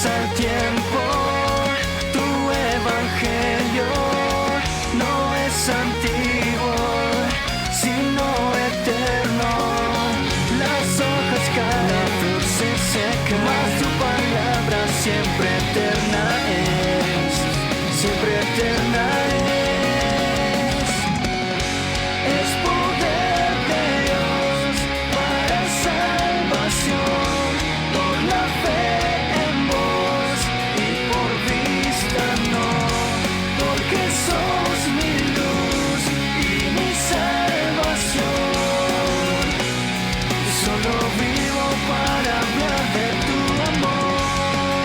pasa el tiempo, tu evangelio no es antiguo, sino eterno. Las hojas caen, la flor se seca, mas tu palabra siempre eterna es, siempre eterna es. Es poder de Dios para salvación, por la fe en vos y por vista no, porque sos mi luz y mi salvación. Solo vivo para hablar de tu amor.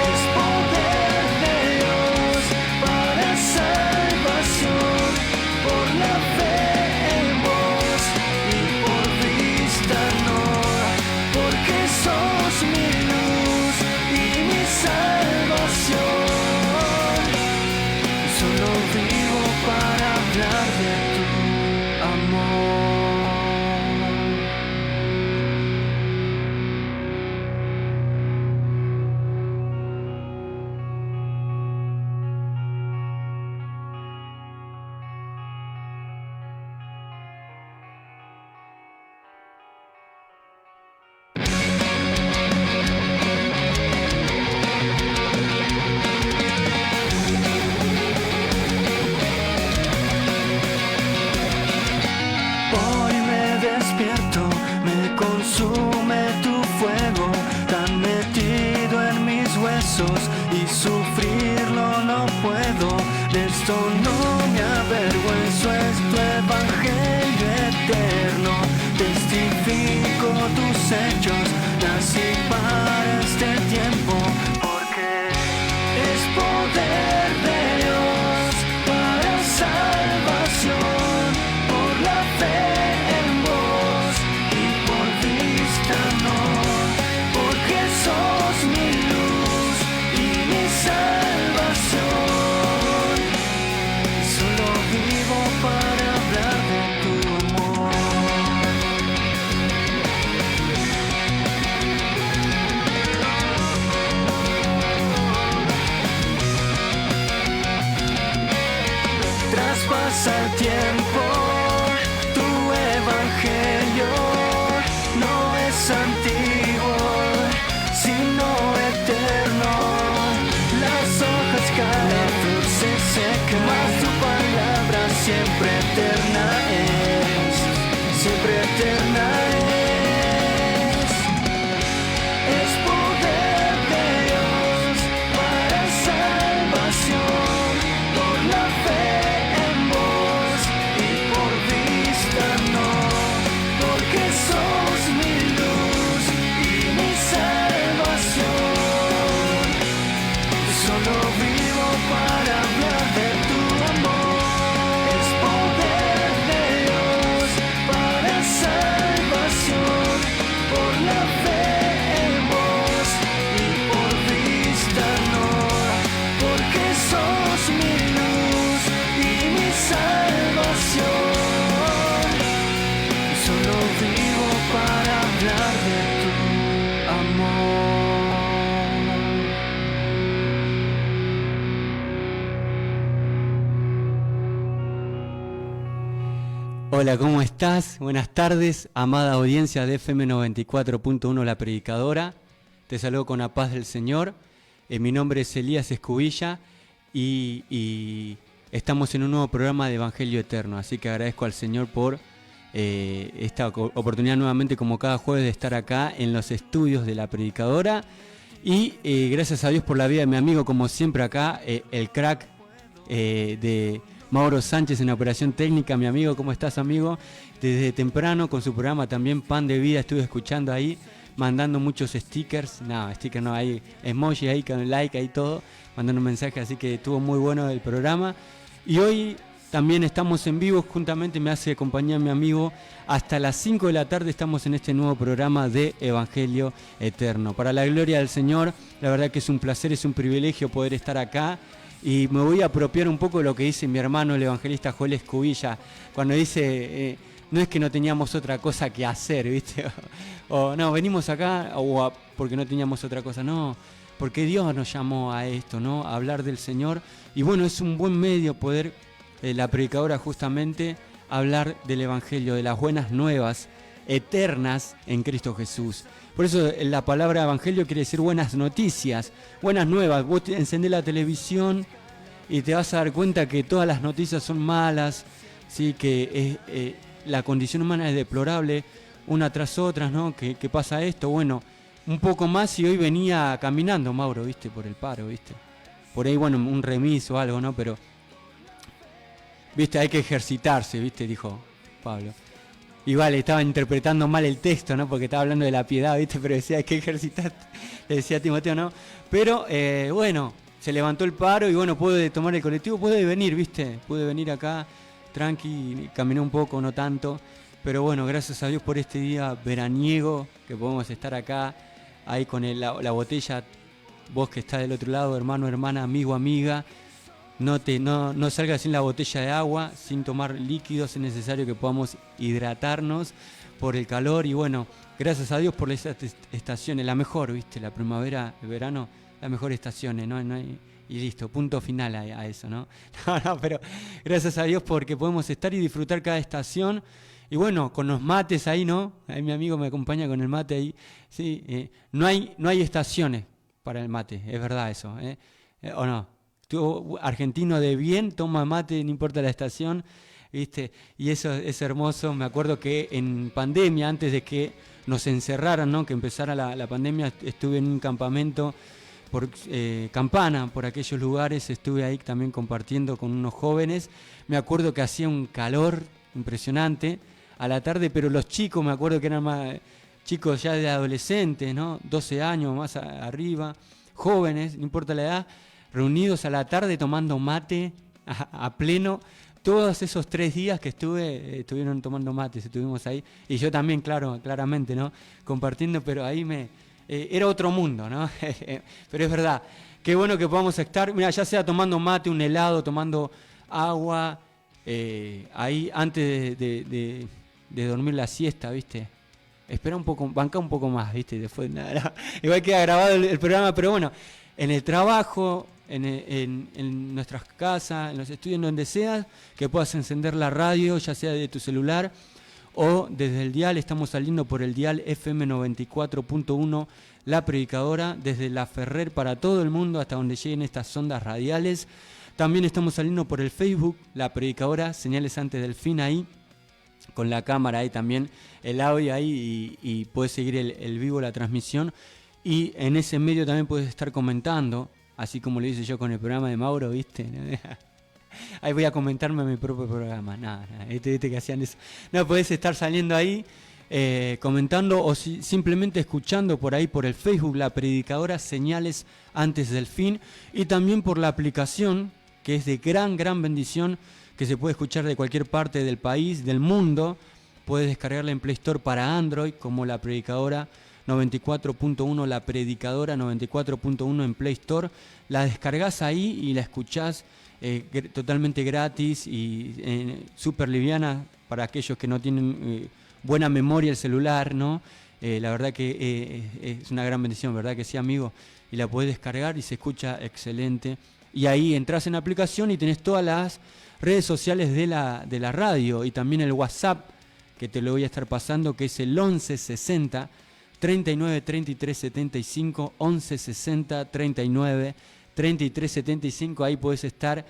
Es poder de Dios para salvación, por la fe en vos y por vista no, porque sos mi luz y mi salvación. Solo vivo para hablar de tu amor. Hoy me despierto, me consume tu fuego, tan metido en mis huesos y sufrirlo no puedo. De esto no me avergüenzo, es tu evangelio eterno. Testifico tus hechos, nací para este tiempo, porque es poder de Dios para salvación, por la fe en vos y por vista no, porque sos mi luz y mi salvación. Solo vivo para hablar de tu amor. Traspasa el tiempo, tu evangelio no es antiguo, sino eterno. Las hojas caen, la flor se seca, mas tu palabra siempre eterna es, siempre eterna es. Es poder de Dios para salvación, por la fe en vos y por vista no, porque sos mi luz y mi salvación. Solo vivo para hablar de tu amor. Es poder de Dios para salvación, por la fe en vos y por vista no, porque sos mi luz y mi salvación. Solo vivo para hablar de tu amor. Hola, ¿cómo estás? Buenas tardes, amada audiencia de FM 94.1 La Predicadora. Te saludo con la paz del Señor. Mi nombre es Elías Escubilla y estamos en un nuevo programa de Evangelio Eterno. Así que agradezco al Señor por esta oportunidad nuevamente, como cada jueves, de estar acá en los estudios de La Predicadora. Y gracias a Dios por la vida de mi amigo, como siempre acá, el crack de Mauro Sánchez en operación técnica. Mi amigo, ¿cómo estás, amigo? Desde temprano con su programa también Pan de Vida estuve escuchando ahí, mandando muchos stickers, hay emoji ahí con like ahí todo, mandando mensajes, así que estuvo muy bueno el programa. Y hoy también estamos en vivo, juntamente me hace compañía mi amigo, hasta las 5 de la tarde estamos en este nuevo programa de Evangelio Eterno. Para la gloria del Señor, la verdad que es un placer, es un privilegio poder estar acá. Y me voy a apropiar un poco de lo que dice mi hermano, el evangelista Joel Escubilla, cuando dice, no es que no teníamos otra cosa que hacer, ¿viste? O no, venimos acá porque no teníamos otra cosa, no. porque Dios nos llamó a esto, ¿no? A hablar del Señor. Y bueno, es un buen medio poder, la predicadora justamente, hablar del Evangelio, de las buenas nuevas eternas en Cristo Jesús. Por eso la palabra Evangelio quiere decir buenas noticias, buenas nuevas. Vos encendés la televisión y te vas a dar cuenta que todas las noticias son malas, ¿sí? Que la condición humana es deplorable, una tras otra, ¿no? Que pasa esto, bueno, un poco más y hoy venía caminando Mauro, ¿viste? Por el paro, ¿viste? Por ahí, bueno, un remis o algo, ¿no? Pero, ¿viste? Hay que ejercitarse, ¿viste? Dijo Pablo. Y vale, estaba interpretando mal el texto, ¿no? Porque estaba hablando de la piedad, ¿viste? Pero decía, hay que ejercitar, le decía a Timoteo, ¿no? Pero, bueno, se levantó el paro y bueno, pude tomar el colectivo, pude venir, ¿viste? Pude venir acá, tranqui, caminé un poco, no tanto. Pero bueno, gracias a Dios por este día veraniego, que podemos estar acá, ahí con la botella, vos que estás del otro lado, hermano, hermana, amigo, amiga. No salgas sin la botella de agua, sin tomar líquidos, es necesario que podamos hidratarnos por el calor y bueno, gracias a Dios por esas estaciones, la mejor, ¿viste? La primavera, el verano, las mejores estaciones, ¿no? Y listo, punto final a eso, ¿no? No, pero gracias a Dios porque podemos estar y disfrutar cada estación y bueno, con los mates ahí, ¿no? Ahí mi amigo me acompaña con el mate ahí, sí, no hay estaciones para el mate, es verdad eso, ¿o no? Tú, argentino de bien, toma mate, no importa la estación, ¿viste? Y eso es hermoso. Me acuerdo que en pandemia, antes de que nos encerraran, ¿no? Que empezara la pandemia, estuve en un campamento por Campana, por aquellos lugares, estuve ahí también compartiendo con unos jóvenes. Me acuerdo que hacía un calor impresionante a la tarde, pero los chicos, me acuerdo que eran más chicos ya de adolescentes, ¿no? 12 años más arriba, jóvenes, no importa la edad, reunidos a la tarde tomando mate a pleno. Todos esos 3 días que estuvieron tomando mate, estuvimos ahí. Y yo también, claramente, ¿no? Compartiendo, pero ahí era otro mundo, ¿no? Pero es verdad, qué bueno que podamos estar, mira, ya sea tomando mate, un helado, tomando agua, ahí antes de dormir la siesta, ¿viste? Espera un poco, banca un poco más, ¿viste? Después nada, igual queda grabado el programa, pero bueno, en el trabajo, en nuestras casas, en los estudios, en donde seas, que puedas encender la radio, ya sea de tu celular o desde el dial. Estamos saliendo por el dial FM 94.1, La Predicadora, desde La Ferrer para todo el mundo, hasta donde lleguen estas ondas radiales. También estamos saliendo por el Facebook, La Predicadora, señales antes del fin ahí, con la cámara ahí también, el audio ahí y puedes seguir el vivo, la transmisión. Y en ese medio también puedes estar comentando, así como lo hice yo con el programa de Mauro, ¿viste? Ahí voy a comentarme mi propio programa. Nada, ¿viste que hacían eso? No, podés estar saliendo ahí, comentando o simplemente escuchando por ahí, por el Facebook, La Predicadora, señales antes del fin. Y también por la aplicación, que es de gran bendición, que se puede escuchar de cualquier parte del país, del mundo. Puedes descargarla en Play Store para Android, como La Predicadora 94.1, La Predicadora 94.1 en Play Store. La descargas ahí y la escuchás totalmente gratis y súper liviana para aquellos que no tienen buena memoria el celular, ¿no? La verdad que es una gran bendición, ¿verdad que sí, amigo? Y la podés descargar y se escucha excelente. Y ahí entras en la aplicación y tenés todas las redes sociales de la radio y también el WhatsApp, que te lo voy a estar pasando, que es el 1160 39 33 75, 1160 39 33 75. Ahí podés estar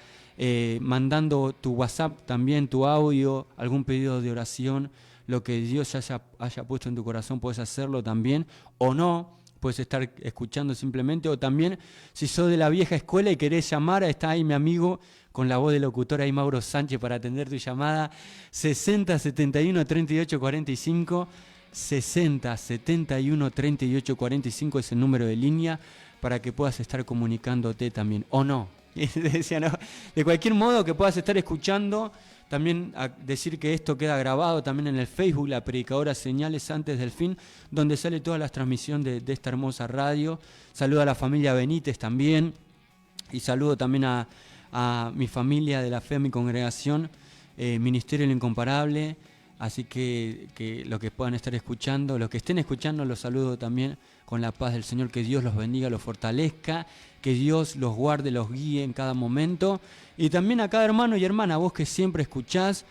mandando tu WhatsApp también, tu audio, algún pedido de oración, lo que Dios haya puesto en tu corazón, puedes hacerlo también, o no, puedes estar escuchando simplemente, o también, si sos de la vieja escuela y querés llamar, está ahí mi amigo con la voz de locutor ahí, Mauro Sánchez, para atender tu llamada, 60 71 38 45, 60 71 38 45 es el número de línea para que puedas estar comunicándote también, o no. Decía, no, de cualquier modo que puedas estar escuchando, también a decir que esto queda grabado también en el Facebook, La Predicadora, señales antes del fin, donde sale toda la transmisión de esta hermosa radio. Saludo a la familia Benítez también, y saludo también a mi familia de la fe, a mi congregación, Ministerio Lo Incomparable, Así que los que puedan estar escuchando, los que estén escuchando, los saludo también con la paz del Señor. Que Dios los bendiga, los fortalezca, que Dios los guarde, los guíe en cada momento. Y también a cada hermano y hermana, vos que siempre escuchás,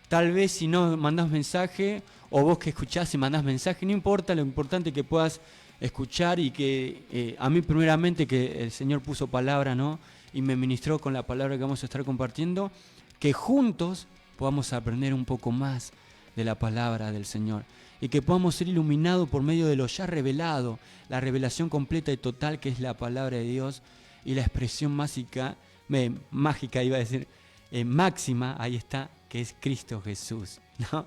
tal vez si no mandás mensaje, o vos que escuchás y mandás mensaje, no importa, lo importante es que puedas escuchar y que a mí primeramente que el Señor puso palabra, ¿no? Y me ministró con la palabra que vamos a estar compartiendo, que juntos podamos aprender un poco más de la palabra del Señor y que podamos ser iluminados por medio de lo ya revelado, la revelación completa y total que es la palabra de Dios y la expresión mágica iba a decir, máxima, ahí está, que es Cristo Jesús, ¿no?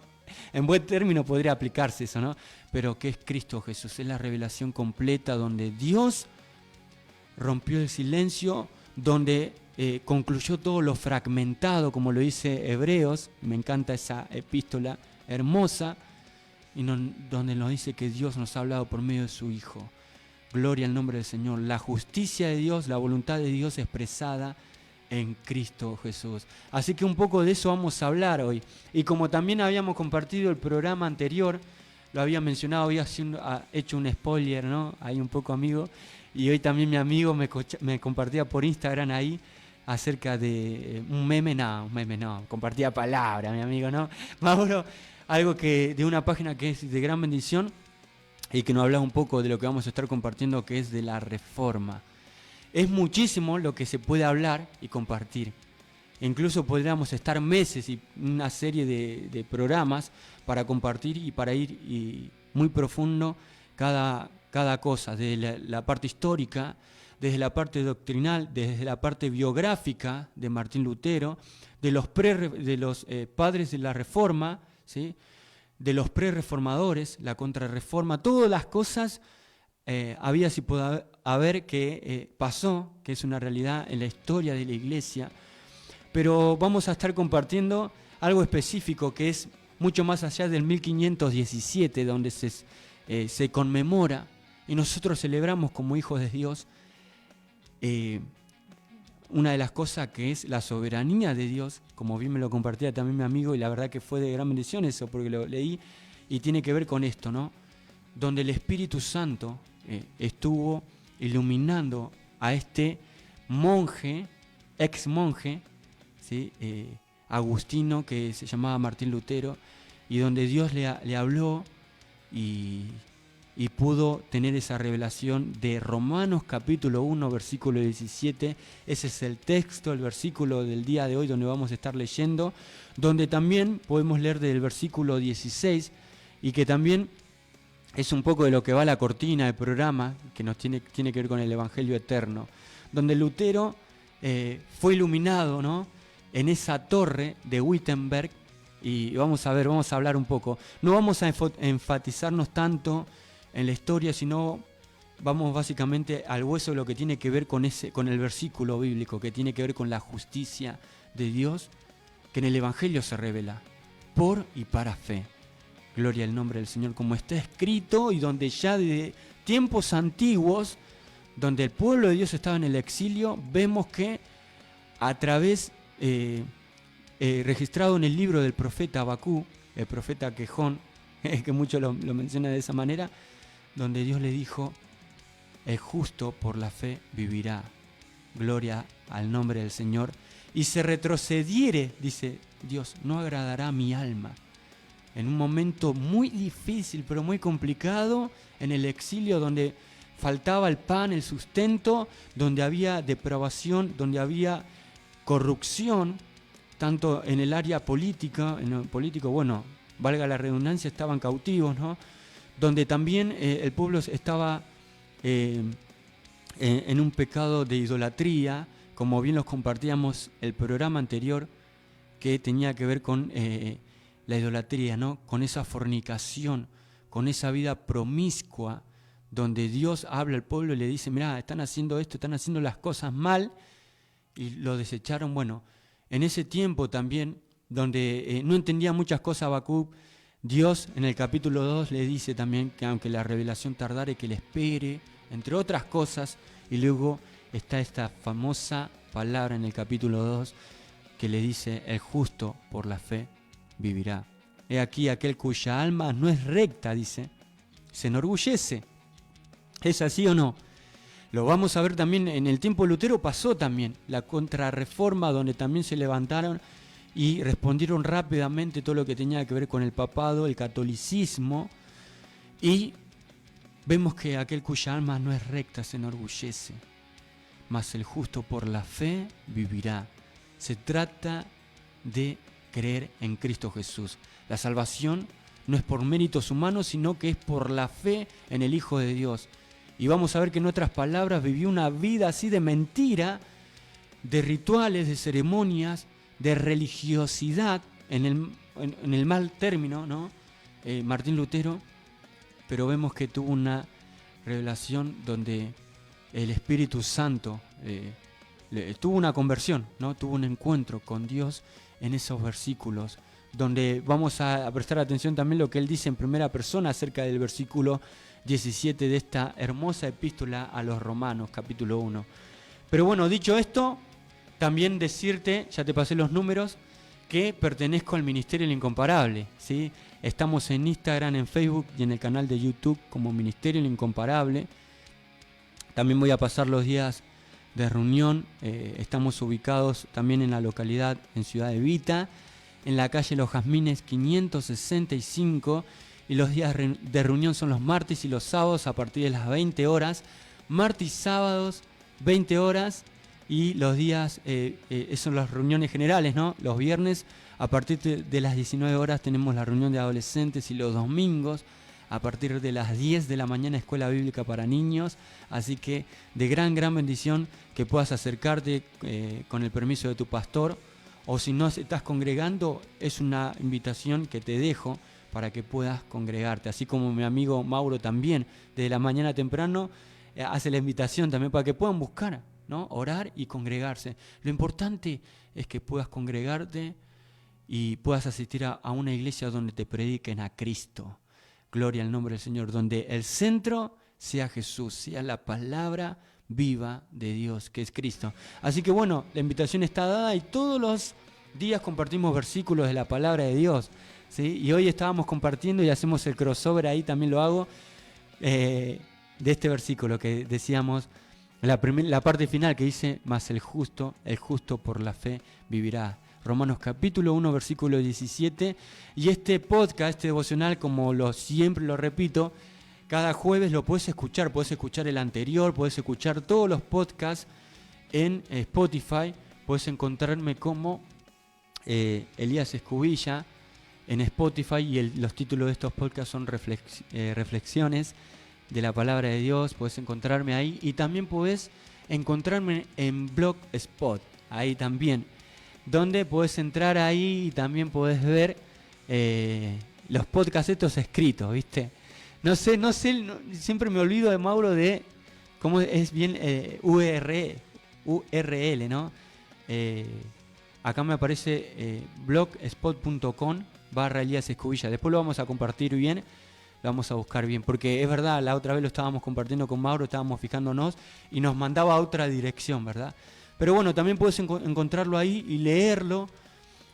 En buen término podría aplicarse eso, ¿no? Pero ¿qué es Cristo Jesús? Es la revelación completa donde Dios rompió el silencio, donde concluyó todo lo fragmentado, como lo dice Hebreos. Me encanta esa epístola hermosa, y donde nos dice que Dios nos ha hablado por medio de su Hijo. Gloria al nombre del Señor. La justicia de Dios, la voluntad de Dios expresada en Cristo Jesús. Así que un poco de eso vamos a hablar hoy. Y como también habíamos compartido el programa anterior, lo había mencionado, había hecho un spoiler, ¿no? Ahí un poco amigo. Y hoy también mi amigo me compartía por Instagram ahí acerca de un meme no, compartía palabra, mi amigo, ¿no? Mauro, algo que de una página que es de gran bendición y que nos habla un poco de lo que vamos a estar compartiendo, que es de la Reforma. Es muchísimo lo que se puede hablar y compartir. Incluso podríamos estar meses y una serie de programas para compartir y para ir muy profundo cada cosa, desde la parte histórica, desde la parte doctrinal, desde la parte biográfica de Martín Lutero, de los padres de la Reforma, ¿sí? De los pre-reformadores, la contrarreforma, todas las cosas había si puede haber que pasó, que es una realidad en la historia de la Iglesia. Pero vamos a estar compartiendo algo específico que es mucho más allá del 1517, donde se conmemora y nosotros celebramos como hijos de Dios una de las cosas que es la soberanía de Dios, como bien me lo compartía también mi amigo, y la verdad que fue de gran bendición eso, porque lo leí y tiene que ver con esto, ¿no? Donde el Espíritu Santo estuvo iluminando a este monje, ex monje, ¿sí? Agustino, que se llamaba Martín Lutero, y donde Dios le habló y pudo tener esa revelación de Romanos capítulo 1, versículo 17. Ese es el texto, el versículo del día de hoy donde vamos a estar leyendo, donde también podemos leer del versículo 16 y que también es un poco de lo que va la cortina del programa, que nos tiene que ver con el Evangelio eterno, donde Lutero fue iluminado, ¿no? En esa torre de Wittenberg, y vamos a hablar un poco. No vamos a enfatizarnos tanto en la historia, sino vamos básicamente al hueso de lo que tiene que ver con el versículo bíblico, que tiene que ver con la justicia de Dios, que en el Evangelio se revela por y para fe. Gloria al nombre del Señor, como está escrito, y donde ya de tiempos antiguos, donde el pueblo de Dios estaba en el exilio, vemos que a través, registrado en el libro del profeta Habacuc, el profeta Quejón, que muchos lo mencionan de esa manera, donde Dios le dijo, el justo por la fe vivirá. Gloria al nombre del Señor. Y se retrocediere, dice Dios, no agradará a mi alma. En un momento muy difícil, pero muy complicado, en el exilio, donde faltaba el pan, el sustento, donde había depravación, donde había corrupción, tanto en el área política, en el político, bueno, valga la redundancia, estaban cautivos, ¿no? Donde también el pueblo estaba en un pecado de idolatría, como bien los compartíamos el programa anterior, que tenía que ver con la idolatría, ¿no? Con esa fornicación, con esa vida promiscua, donde Dios habla al pueblo y le dice, mirá, están haciendo esto, están haciendo las cosas mal, y lo desecharon. Bueno, en ese tiempo también, donde no entendía muchas cosas Habacuc, Dios en el capítulo 2 le dice también que aunque la revelación tardare, que le espere, entre otras cosas, y luego está esta famosa palabra en el capítulo 2 que le dice, el justo por la fe vivirá. He aquí aquel cuya alma no es recta, dice, se enorgullece. ¿Es así o no? Lo vamos a ver también, en el tiempo de Lutero pasó también la contrarreforma, donde también se levantaron y respondieron rápidamente todo lo que tenía que ver con el papado, el catolicismo, y vemos que aquel cuya alma no es recta se enorgullece, mas el justo por la fe vivirá. Se trata de creer en Cristo Jesús. La salvación no es por méritos humanos, sino que es por la fe en el Hijo de Dios. Y vamos a ver que en otras palabras vivió una vida así de mentira, de rituales, de ceremonias, de religiosidad, en el mal término, ¿no? Martín Lutero, pero vemos que tuvo una revelación donde el Espíritu Santo tuvo una conversión, ¿no? Tuvo un encuentro con Dios en esos versículos, donde vamos a prestar atención también lo que él dice en primera persona acerca del versículo 17 de esta hermosa epístola a los Romanos, capítulo 1. Pero bueno, dicho esto, también decirte, ya te pasé los números, que pertenezco al Ministerio El Incomparable, ¿sí? Estamos en Instagram, en Facebook y en el canal de YouTube como Ministerio El Incomparable. También voy a pasar los días de reunión. Estamos ubicados también en la localidad, en Ciudad Evita, en la calle Los Jazmines 565. Y los días de reunión son los martes y los sábados a partir de las 20 horas. Martes y sábados, 20 horas. Y los días, son las reuniones generales, ¿no? Los viernes a partir de las 19 horas tenemos la reunión de adolescentes, y los domingos a partir de las 10 de la mañana Escuela Bíblica para Niños. Así que de gran bendición que puedas acercarte con el permiso de tu pastor. O si no estás congregando, es una invitación que te dejo para que puedas congregarte. Así como mi amigo Mauro también, desde la mañana temprano, hace la invitación también para que puedan buscar, ¿no? Orar y congregarse. Lo importante es que puedas congregarte y puedas asistir a una iglesia donde te prediquen a Cristo. Gloria al nombre del Señor, donde el centro sea Jesús, sea la palabra viva de Dios, que es Cristo. Así que bueno, la invitación está dada y todos los días compartimos versículos de la palabra de Dios, ¿sí? Y hoy estábamos compartiendo y hacemos el crossover, ahí también lo hago, de este versículo que decíamos, la parte final que dice, mas el justo por la fe vivirá. Romanos capítulo 1, versículo 17. Y este podcast, este devocional, como siempre lo repito, cada jueves lo puedes escuchar el anterior, puedes escuchar todos los podcasts en Spotify, puedes encontrarme como Elías Escubilla en Spotify, y los títulos de estos podcasts son reflexiones de la palabra de Dios, puedes encontrarme ahí, y también puedes encontrarme en Blogspot, ahí también, donde puedes entrar ahí y también puedes ver los podcasts estos escritos, ¿viste? No sé, siempre me olvido de Mauro de cómo es bien URL, ¿no? Acá me aparece blogspot.com/Elías Escubilla. Después lo vamos a compartir bien, lo vamos a buscar bien, porque es verdad, la otra vez lo estábamos compartiendo con Mauro, estábamos fijándonos y nos mandaba a otra dirección, ¿verdad? Pero bueno, también puedes encontrarlo ahí y leerlo,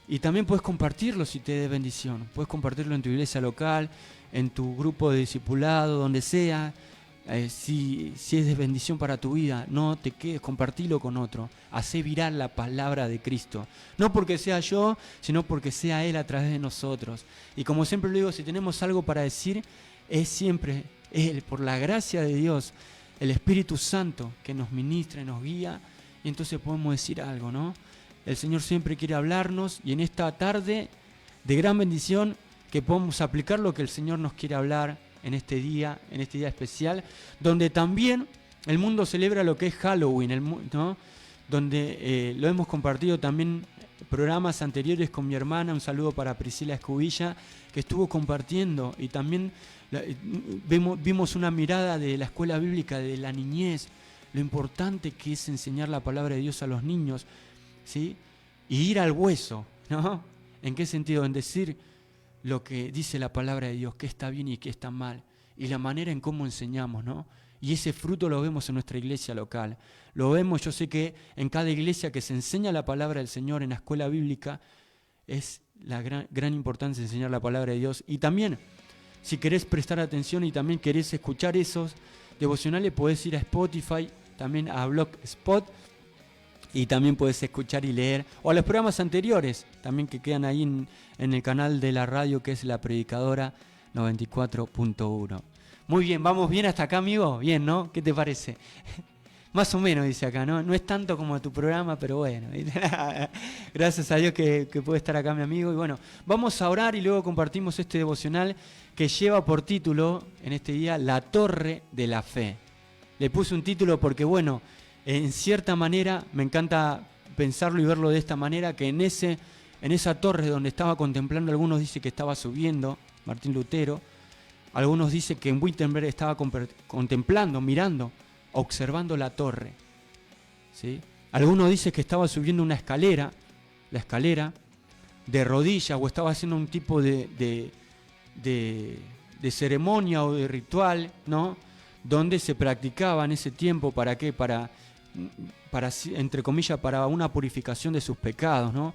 y también puedes compartirlo si te dé bendición. Puedes compartirlo en tu iglesia local, en tu grupo de discipulado, donde sea. Si es de bendición para tu vida, no te quedes, compartilo con otro. Hacé viral la palabra de Cristo. No porque sea yo, sino porque sea Él a través de nosotros. Y como siempre lo digo, si tenemos algo para decir, es siempre Él, por la gracia de Dios, el Espíritu Santo que nos ministra y nos guía, y entonces podemos decir algo, ¿no? El Señor siempre quiere hablarnos, y en esta tarde de gran bendición que podamos aplicar lo que el Señor nos quiere hablar en este día especial, donde también el mundo celebra lo que es Halloween, ¿no? Donde lo hemos compartido también programas anteriores con mi hermana. Un saludo para Priscila Escubilla, que estuvo compartiendo, y también vimos una mirada de la escuela bíblica de la niñez, lo importante que es enseñar la palabra de Dios a los niños, ¿sí? Y ir al hueso, ¿no? ¿En qué sentido? En decir lo que dice la palabra de Dios, qué está bien y qué está mal, y la manera en cómo enseñamos, ¿no? Y ese fruto lo vemos en nuestra iglesia local. Lo vemos, yo sé que en cada iglesia que se enseña la palabra del Señor en la escuela bíblica, la gran importancia de enseñar la palabra de Dios. Y también, si querés prestar atención y también querés escuchar esos devocionales, podés ir a Spotify, también a Blogspot, y también podés escuchar y leer, o a los programas anteriores, también que quedan ahí en el canal de la radio, que es La Predicadora 94.1. Muy bien, ¿vamos bien hasta acá, amigo? Bien, ¿no? ¿Qué te parece? Más o menos, dice acá, ¿no? No es tanto como tu programa, pero bueno. Gracias a Dios que puede estar acá mi amigo. Y bueno, vamos a orar y luego compartimos este devocional que lleva por título, en este día, La Torre de la Fe. Le puse un título porque, bueno, en cierta manera, me encanta pensarlo y verlo de esta manera, que en esa torre donde estaba contemplando, algunos dicen que estaba subiendo, Martín Lutero, algunos dicen que en Wittenberg estaba contemplando, mirando, observando la torre, ¿sí? Algunos dicen que estaba subiendo una escalera, la escalera, de rodillas, o estaba haciendo un tipo de ceremonia o de ritual, ¿no? Donde se practicaba en ese tiempo, ¿para qué? Para entre comillas, para una purificación de sus pecados, ¿no?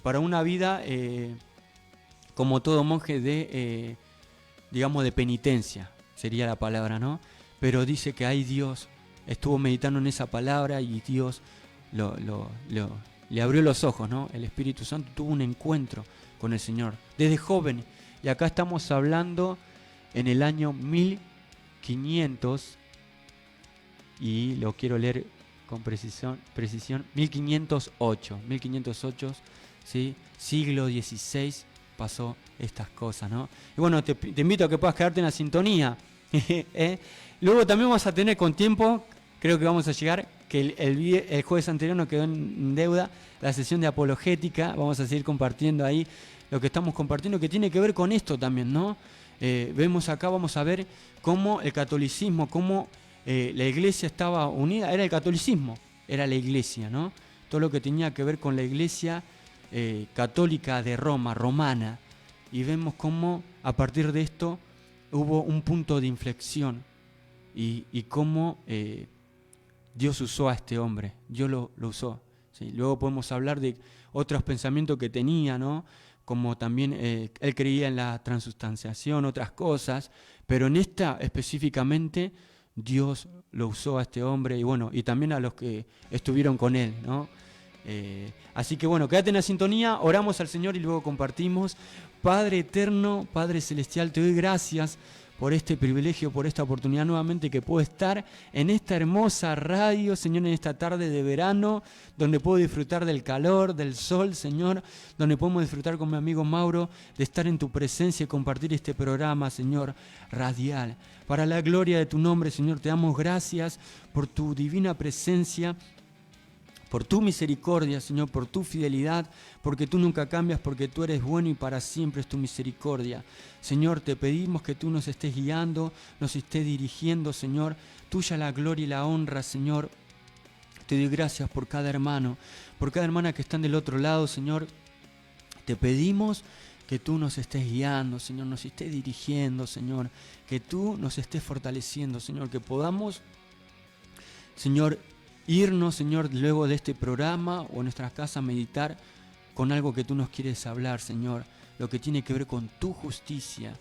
Para una vida, como todo monje, digamos, de penitencia, sería la palabra, ¿no? Pero dice que ahí Dios estuvo meditando en esa palabra y Dios le abrió los ojos, ¿no? El Espíritu Santo tuvo un encuentro con el Señor desde joven. Y acá estamos hablando en el año 1500, y lo quiero leer con precisión 1508, ¿sí? Siglo XVI pasó estas cosas, ¿no? Y bueno, te invito a que puedas quedarte en la sintonía. Luego también vamos a tener con tiempo, creo que vamos a llegar, que el jueves anterior nos quedó en deuda la sesión de apologética. Vamos a seguir compartiendo ahí lo que estamos compartiendo, que tiene que ver con esto también, ¿no? Vemos acá, vamos a ver cómo el catolicismo, cómo la iglesia estaba unida, era el catolicismo, era la iglesia, ¿no? Todo lo que tenía que ver con la iglesia católica de Roma, romana, y vemos cómo a partir de esto hubo un punto de inflexión y cómo Dios usó a este hombre, Dios lo usó, ¿sí? Luego podemos hablar de otros pensamientos que tenía, ¿no? Como también él creía en la transustanciación, otras cosas, pero en esta específicamente Dios lo usó a este hombre y bueno, y también a los que estuvieron con él, ¿no? Así que bueno, quédate en la sintonía, oramos al Señor y luego compartimos. Padre eterno, Padre celestial, te doy gracias por este privilegio, por esta oportunidad nuevamente que puedo estar en esta hermosa radio, Señor, en esta tarde de verano, donde puedo disfrutar del calor, del sol, Señor, donde podemos disfrutar con mi amigo Mauro de estar en tu presencia y compartir este programa, Señor, radial. Para la gloria de tu nombre, Señor, te damos gracias por tu divina presencia, por tu misericordia, Señor, por tu fidelidad, porque tú nunca cambias, porque tú eres bueno y para siempre es tu misericordia. Señor, te pedimos que tú nos estés guiando, nos estés dirigiendo, Señor. Tuya la gloria y la honra, Señor. Te doy gracias por cada hermano, por cada hermana que están del otro lado, Señor. Te pedimos que tú nos estés guiando, Señor, nos estés dirigiendo, Señor. Que tú nos estés fortaleciendo, Señor, que podamos, Señor, irnos, Señor, luego de este programa o en nuestras casas, meditar con algo que tú nos quieres hablar, Señor, lo que tiene que ver con tu justicia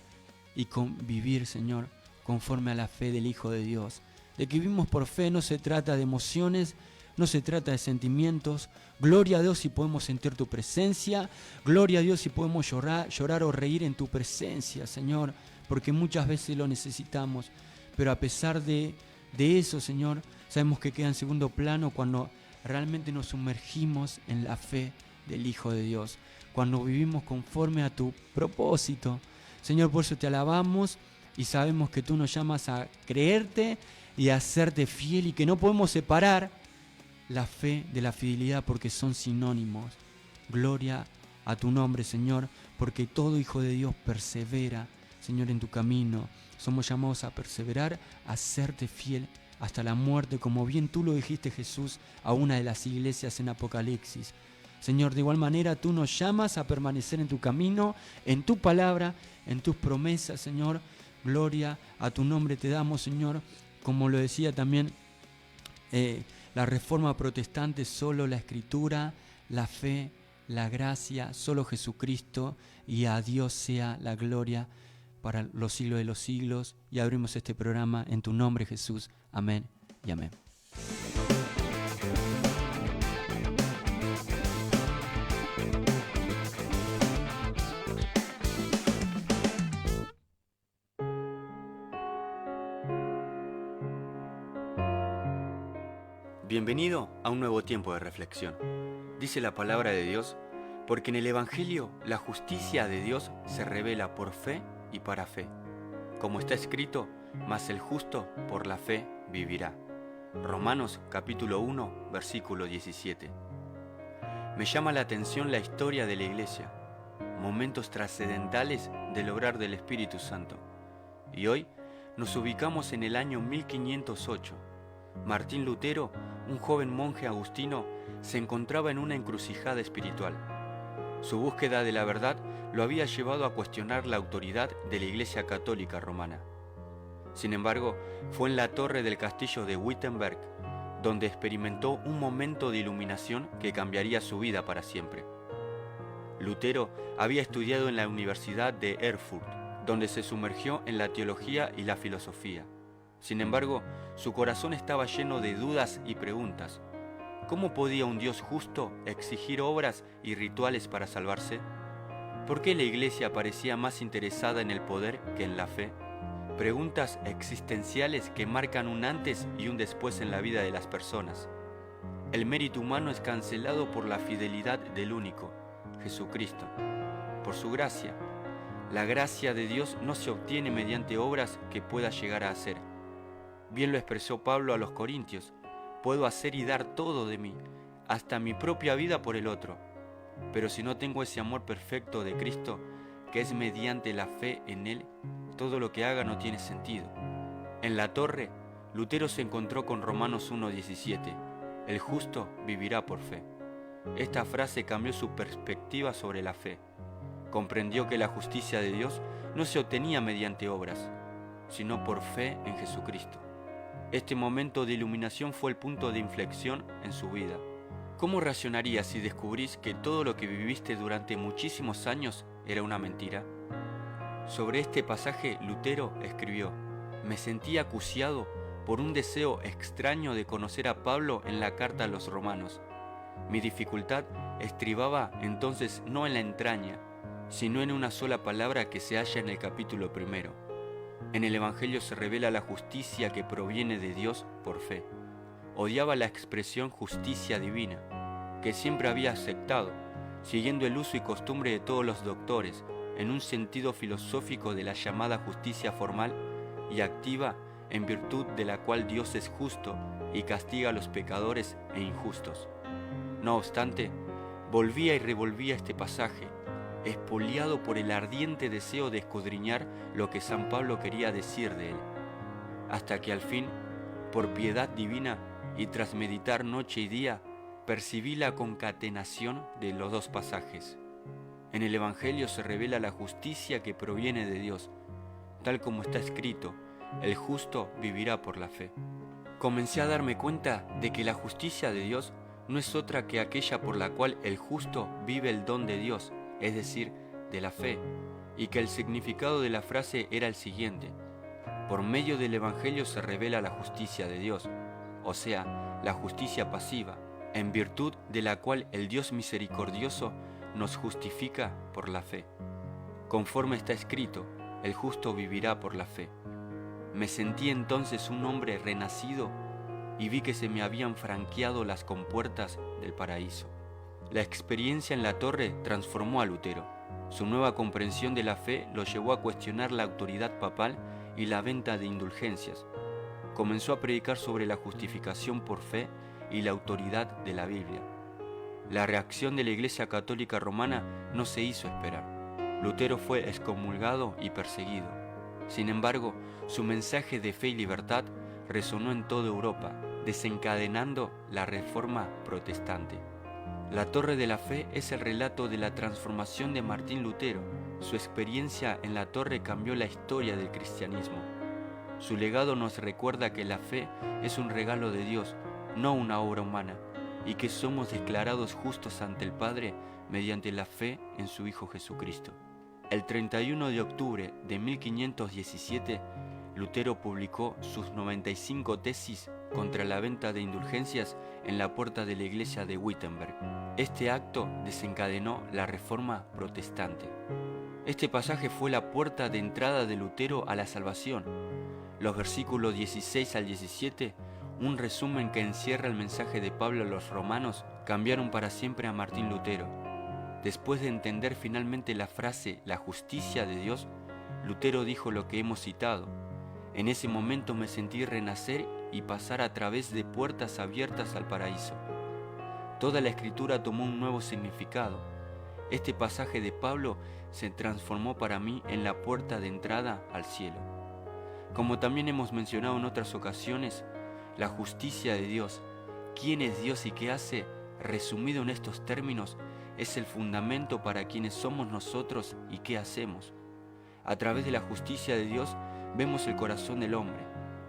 y con vivir, Señor, conforme a la fe del Hijo de Dios. De que vivimos por fe, no se trata de emociones, no se trata de sentimientos. Gloria a Dios si podemos sentir tu presencia, gloria a Dios si podemos llorar o reír en tu presencia, Señor, porque muchas veces lo necesitamos, pero a pesar de eso, Señor, sabemos que queda en segundo plano cuando realmente nos sumergimos en la fe del Hijo de Dios, cuando vivimos conforme a tu propósito. Señor, por eso te alabamos y sabemos que tú nos llamas a creerte y a hacerte fiel y que no podemos separar la fe de la fidelidad porque son sinónimos. Gloria a tu nombre, Señor, porque todo hijo de Dios persevera, Señor, en tu camino. Somos llamados a perseverar, a serte fiel hasta la muerte, como bien tú lo dijiste, Jesús, a una de las iglesias en Apocalipsis. Señor, de igual manera tú nos llamas a permanecer en tu camino, en tu palabra, en tus promesas, Señor. Gloria a tu nombre te damos, Señor. Como lo decía también la Reforma Protestante, solo la Escritura, la fe la gracia, solo Jesucristo, y a Dios sea la gloria para los siglos de los siglos. Y abrimos este programa en tu nombre, Jesús. Amén y amén. Bienvenido a un nuevo tiempo de reflexión. Dice la palabra de Dios, porque en el Evangelio la justicia de Dios se revela por fe y para fe. Como está escrito, mas el justo por la fe vivirá. Romanos capítulo 1, versículo 17. Me llama la atención la historia de la Iglesia, momentos trascendentales del obrar del Espíritu Santo. Y hoy nos ubicamos en el año 1508. Martín Lutero, un joven monje agustino, se encontraba en una encrucijada espiritual. Su búsqueda de la verdad lo había llevado a cuestionar la autoridad de la Iglesia Católica Romana. Sin embargo, fue en la torre del castillo de Wittenberg donde experimentó un momento de iluminación que cambiaría su vida para siempre. Lutero había estudiado en la Universidad de Erfurt, donde se sumergió en la teología y la filosofía. Sin embargo, su corazón estaba lleno de dudas y preguntas. ¿Cómo podía un Dios justo exigir obras y rituales para salvarse? ¿Por qué la Iglesia parecía más interesada en el poder que en la fe? Preguntas existenciales que marcan un antes y un después en la vida de las personas. El mérito humano es cancelado por la fidelidad del único, Jesucristo. Por su gracia. La gracia de Dios no se obtiene mediante obras que pueda llegar a hacer. Bien lo expresó Pablo a los Corintios: puedo hacer y dar todo de mí, hasta mi propia vida por el otro. Pero si no tengo ese amor perfecto de Cristo, que es mediante la fe en Él, todo lo que haga no tiene sentido. En la torre, Lutero se encontró con Romanos 1:17, el justo vivirá por fe. Esta frase cambió su perspectiva sobre la fe. Comprendió que la justicia de Dios no se obtenía mediante obras, sino por fe en Jesucristo. Este momento de iluminación fue el punto de inflexión en su vida. ¿Cómo reaccionarías si descubrís que todo lo que viviste durante muchísimos años era una mentira? Sobre este pasaje, Lutero escribió: me sentí acuciado por un deseo extraño de conocer a Pablo en la carta a los romanos. Mi dificultad estribaba entonces no en la entraña, sino en una sola palabra que se halla en el capítulo 1. En el Evangelio se revela la justicia que proviene de Dios por fe. Odiaba la expresión justicia divina, que siempre había aceptado, siguiendo el uso y costumbre de todos los doctores, en un sentido filosófico de la llamada justicia formal y activa, en virtud de la cual Dios es justo y castiga a los pecadores e injustos. No obstante, volvía y revolvía este pasaje, expoliado por el ardiente deseo de escudriñar lo que San Pablo quería decir de él, hasta que al fin, por piedad divina y tras meditar noche y día, percibí la concatenación de los dos pasajes. En el Evangelio se revela la justicia que proviene de Dios, tal como está escrito: el justo vivirá por la fe. Comencé a darme cuenta de que la justicia de Dios no es otra que aquella por la cual el justo vive el don de Dios, es decir, de la fe, y que el significado de la frase era el siguiente: por medio del Evangelio se revela la justicia de Dios, o sea, la justicia pasiva, en virtud de la cual el Dios misericordioso nos justifica por la fe. Conforme está escrito, el justo vivirá por la fe. Me sentí entonces un hombre renacido y vi que se me habían franqueado las compuertas del paraíso. La experiencia en la torre transformó a Lutero. Su nueva comprensión de la fe lo llevó a cuestionar la autoridad papal y la venta de indulgencias. Comenzó a predicar sobre la justificación por fe y la autoridad de la Biblia. La reacción de la Iglesia Católica Romana no se hizo esperar. Lutero fue excomulgado y perseguido. Sin embargo, su mensaje de fe y libertad resonó en toda Europa, desencadenando la Reforma protestante. La Torre de la Fe es el relato de la transformación de Martín Lutero. Su experiencia en la torre cambió la historia del cristianismo. Su legado nos recuerda que la fe es un regalo de Dios, no una obra humana, y que somos declarados justos ante el Padre mediante la fe en su Hijo Jesucristo. El 31 de octubre de 1517, Lutero publicó sus 95 tesis contra la venta de indulgencias en la puerta de la iglesia de Wittenberg. Este acto desencadenó la Reforma Protestante. Este pasaje fue la puerta de entrada de Lutero a la salvación. Los versículos 16 al 17, un resumen que encierra el mensaje de Pablo a los romanos, cambiaron para siempre a Martín Lutero. Después de entender finalmente la frase «la justicia de Dios», Lutero dijo lo que hemos citado: «En ese momento me sentí renacer y pasar a través de puertas abiertas al paraíso». Toda la escritura tomó un nuevo significado. Este pasaje de Pablo se transformó para mí en la puerta de entrada al cielo. Como también hemos mencionado en otras ocasiones, la justicia de Dios, quién es Dios y qué hace, resumido en estos términos, es el fundamento para quienes somos nosotros y qué hacemos. A través de la justicia de Dios vemos el corazón del hombre,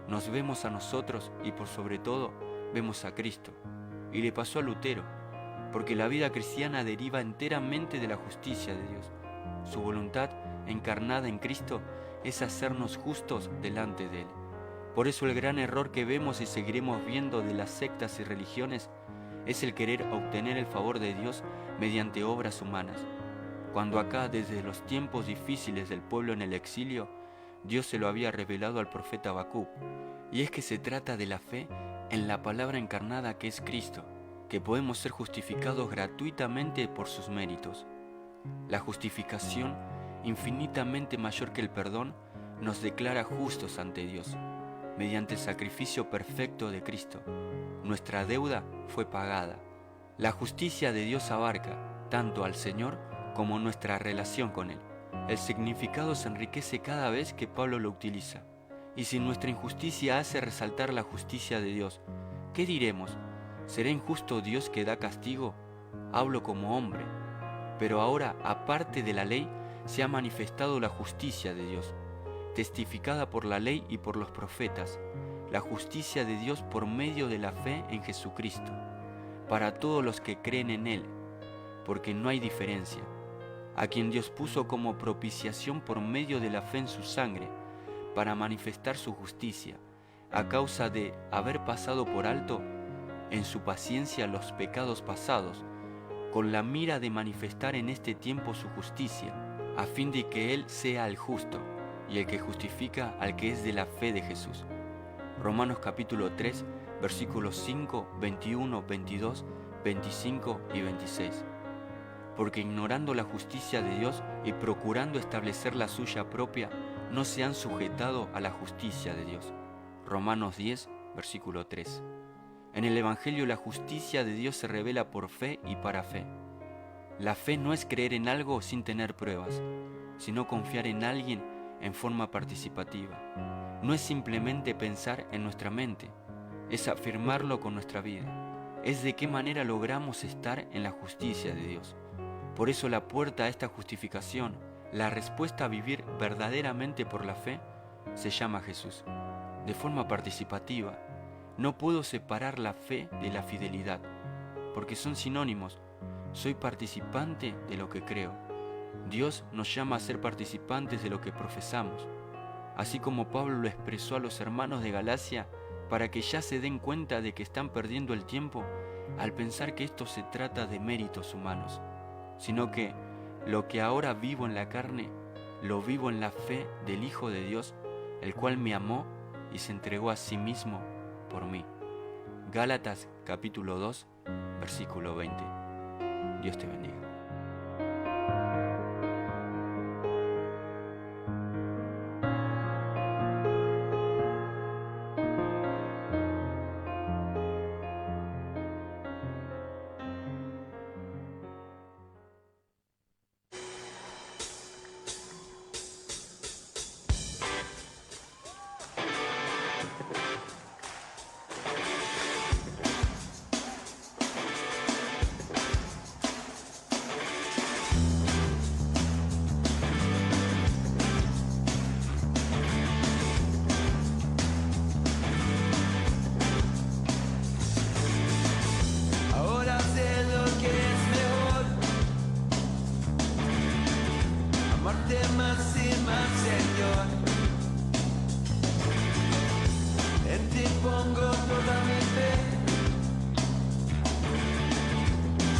nos vemos a nosotros y por sobre todo vemos a Cristo. Y le pasó a Lutero, porque la vida cristiana deriva enteramente de la justicia de Dios. Su voluntad, encarnada en Cristo, es hacernos justos delante de Él. Por eso el gran error que vemos y seguiremos viendo de las sectas y religiones es el querer obtener el favor de Dios mediante obras humanas. Cuando acá, desde los tiempos difíciles del pueblo en el exilio, Dios se lo había revelado al profeta Habacuc, y es que se trata de la fe en la palabra encarnada que es Cristo, que podemos ser justificados gratuitamente por sus méritos. La justificación, infinitamente mayor que el perdón, nos declara justos ante Dios, mediante el sacrificio perfecto de Cristo. Nuestra deuda fue pagada. La justicia de Dios abarca tanto al Señor como nuestra relación con Él. El significado se enriquece cada vez que Pablo lo utiliza. Y si nuestra injusticia hace resaltar la justicia de Dios, ¿qué diremos? ¿Será injusto Dios que da castigo? Hablo como hombre. Pero ahora, aparte de la ley, se ha manifestado la justicia de Dios, testificada por la ley y por los profetas, la justicia de Dios por medio de la fe en Jesucristo, para todos los que creen en Él, porque no hay diferencia, a quien Dios puso como propiciación por medio de la fe en su sangre, para manifestar su justicia, a causa de haber pasado por alto en su paciencia los pecados pasados, con la mira de manifestar en este tiempo su justicia, a fin de que Él sea el justo, y el que justifica al que es de la fe de Jesús. Romanos capítulo 3, versículos 5, 21, 22, 25 y 26. Porque ignorando la justicia de Dios y procurando establecer la suya propia, no se han sujetado a la justicia de Dios. Romanos 10, versículo 3. En el Evangelio la justicia de Dios se revela por fe y para fe. La fe no es creer en algo sin tener pruebas, sino confiar en alguien en forma participativa. No es simplemente pensar en nuestra mente, es afirmarlo con nuestra vida. Es de qué manera logramos estar en la justicia de Dios. Por eso la puerta a esta justificación, la respuesta a vivir verdaderamente por la fe, se llama Jesús. De forma participativa, no puedo separar la fe de la fidelidad, porque son sinónimos. Soy participante de lo que creo. Dios nos llama a ser participantes de lo que profesamos, así como Pablo lo expresó a los hermanos de Galacia para que ya se den cuenta de que están perdiendo el tiempo al pensar que esto se trata de méritos humanos, sino que lo que ahora vivo en la carne, lo vivo en la fe del Hijo de Dios, el cual me amó y se entregó a sí mismo por mí. Gálatas capítulo 2, versículo 20. Dios te bendiga.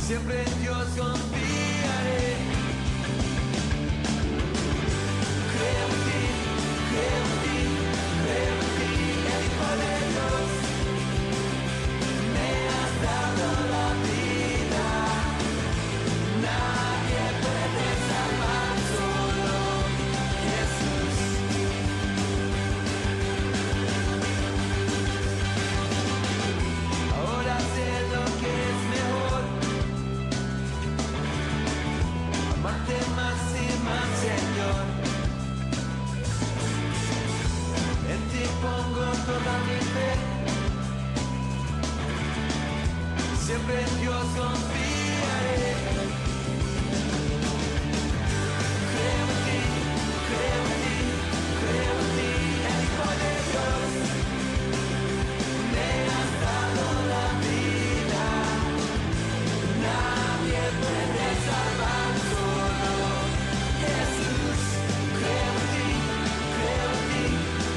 siempre en Dios confiaré. Creo en ti, creo en ti, creo en ti, el Hijo de Dios. Me has dado la vida, nadie puede salvar, solo Jesús. Ahora sé lo que es mejor, amarte más y más, Señor. En ti pongo toda mi fe, siempre en Dios confiaré. Creo en ti, creo en ti, creo en ti, el Hijo de Dios. Me has dado la vida, nadie puede salvar, solo Jesús. Creo en ti, creo en ti,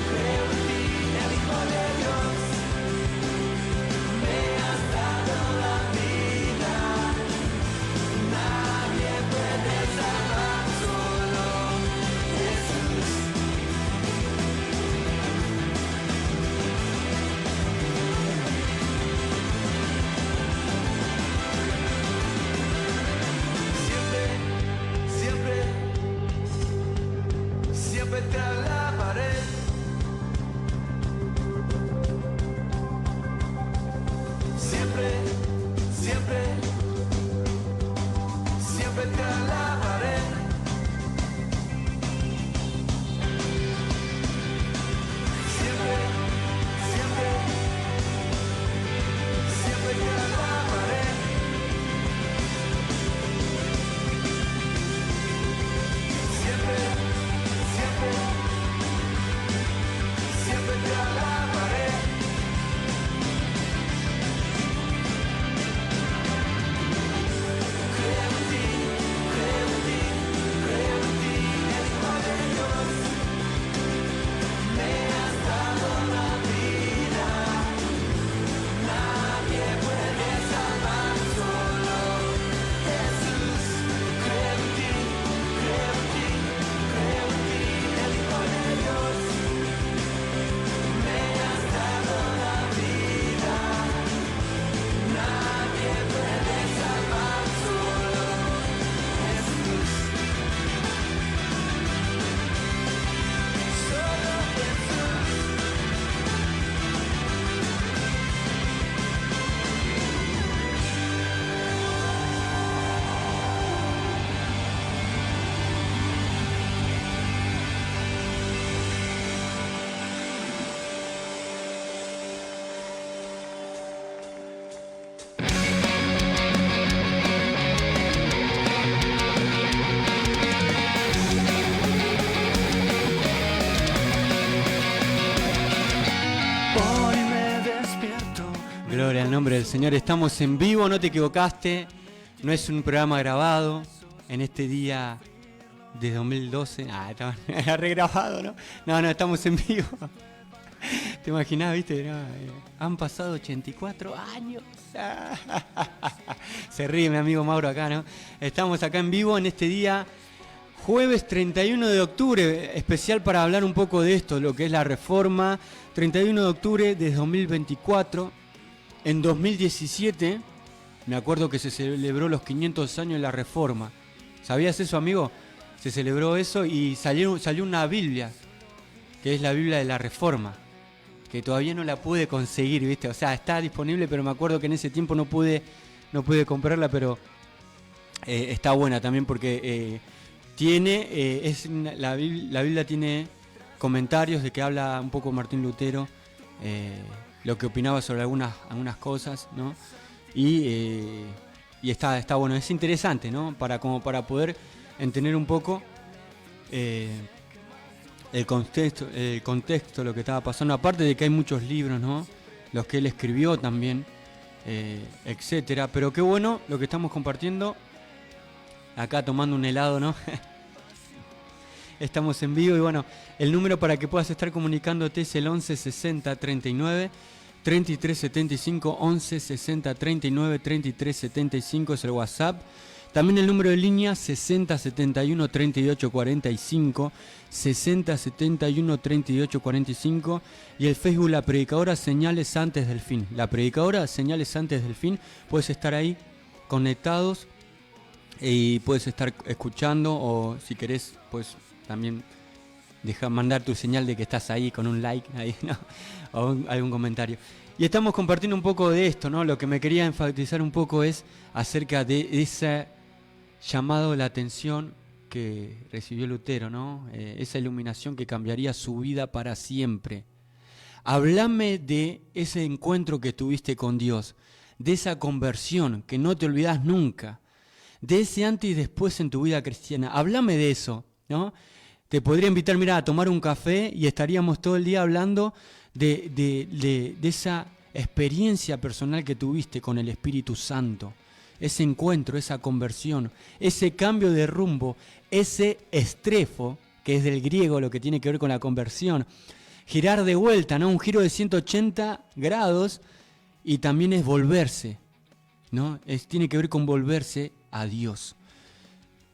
creo en ti, el Hijo de Dios. Me has dado la vida, nadie puede salvar, solo Jesús. Siempre, siempre, siempre te alabaré. Siempre, siempre, siempre te alabaré. Siempre, siempre, siempre te alabaré. Siempre, siempre, siempre te alabaré. Creo en ti, creo en ti, creo en ti, el Hijo de Dios. Me has dado la vida, nadie puede salvar, solo Jesús. Creo en ti, creo en ti, creo en ti, el Hijo de Dios. Me has dado la vida, nadie puede salvar, solo Jesús. Solo Jesús. Hoy me despierto. Gloria al nombre del Señor. Estamos en vivo, no te equivocaste. No es un programa grabado en este día de 2012. Está regrabado, ¿no? No, estamos en vivo. ¿Te imaginás, viste? No, han pasado 84 años. Se ríe mi amigo Mauro acá, ¿no? Estamos acá en vivo en este día, jueves 31 de octubre, especial para hablar un poco de esto, lo que es la reforma. 31 de octubre de 2024. En 2017, me acuerdo que se celebró los 500 años de la reforma. ¿Sabías eso, amigo? Se celebró eso y salió una Biblia, que es la Biblia de la Reforma, que todavía no la pude conseguir, ¿viste? O sea, está disponible, pero me acuerdo que en ese tiempo no pude comprarla, pero está buena también porque la Biblia tiene comentarios de que habla un poco Martín Lutero, lo que opinaba sobre algunas cosas, ¿no? Y está bueno, es interesante, ¿no? Para poder entender un poco el contexto, lo que estaba pasando, aparte de que hay muchos libros, ¿no? Los que él escribió también, etcétera. Pero qué bueno lo que estamos compartiendo acá tomando un helado, ¿no? Estamos en vivo y bueno, el número para que puedas estar comunicándote es el 11 60 39 3375 11 60 39 3375 es el WhatsApp. También el número de línea 60 71 38 45, 60 71 38 45 y el Facebook La Predicadora Señales Antes del Fin. La Predicadora Señales Antes del Fin, puedes estar ahí conectados y puedes estar escuchando, o si querés pues también mandar tu señal de que estás ahí con un like ahí, ¿no? O algún comentario. Y estamos compartiendo un poco de esto, ¿no? Lo que me quería enfatizar un poco es acerca de ese llamado de la atención que recibió Lutero, ¿no? Esa iluminación que cambiaría su vida para siempre. Háblame de ese encuentro que tuviste con Dios, de esa conversión que no te olvidás nunca, de ese antes y después en tu vida cristiana. Háblame de eso, ¿no? Te podría invitar, mira, a tomar un café y estaríamos todo el día hablando de esa experiencia personal que tuviste con el Espíritu Santo. Ese encuentro, esa conversión, ese cambio de rumbo, ese estrefo, que es del griego lo que tiene que ver con la conversión. Girar de vuelta, ¿no? Un giro de 180 grados y también es volverse, ¿no? Tiene que ver con volverse a Dios.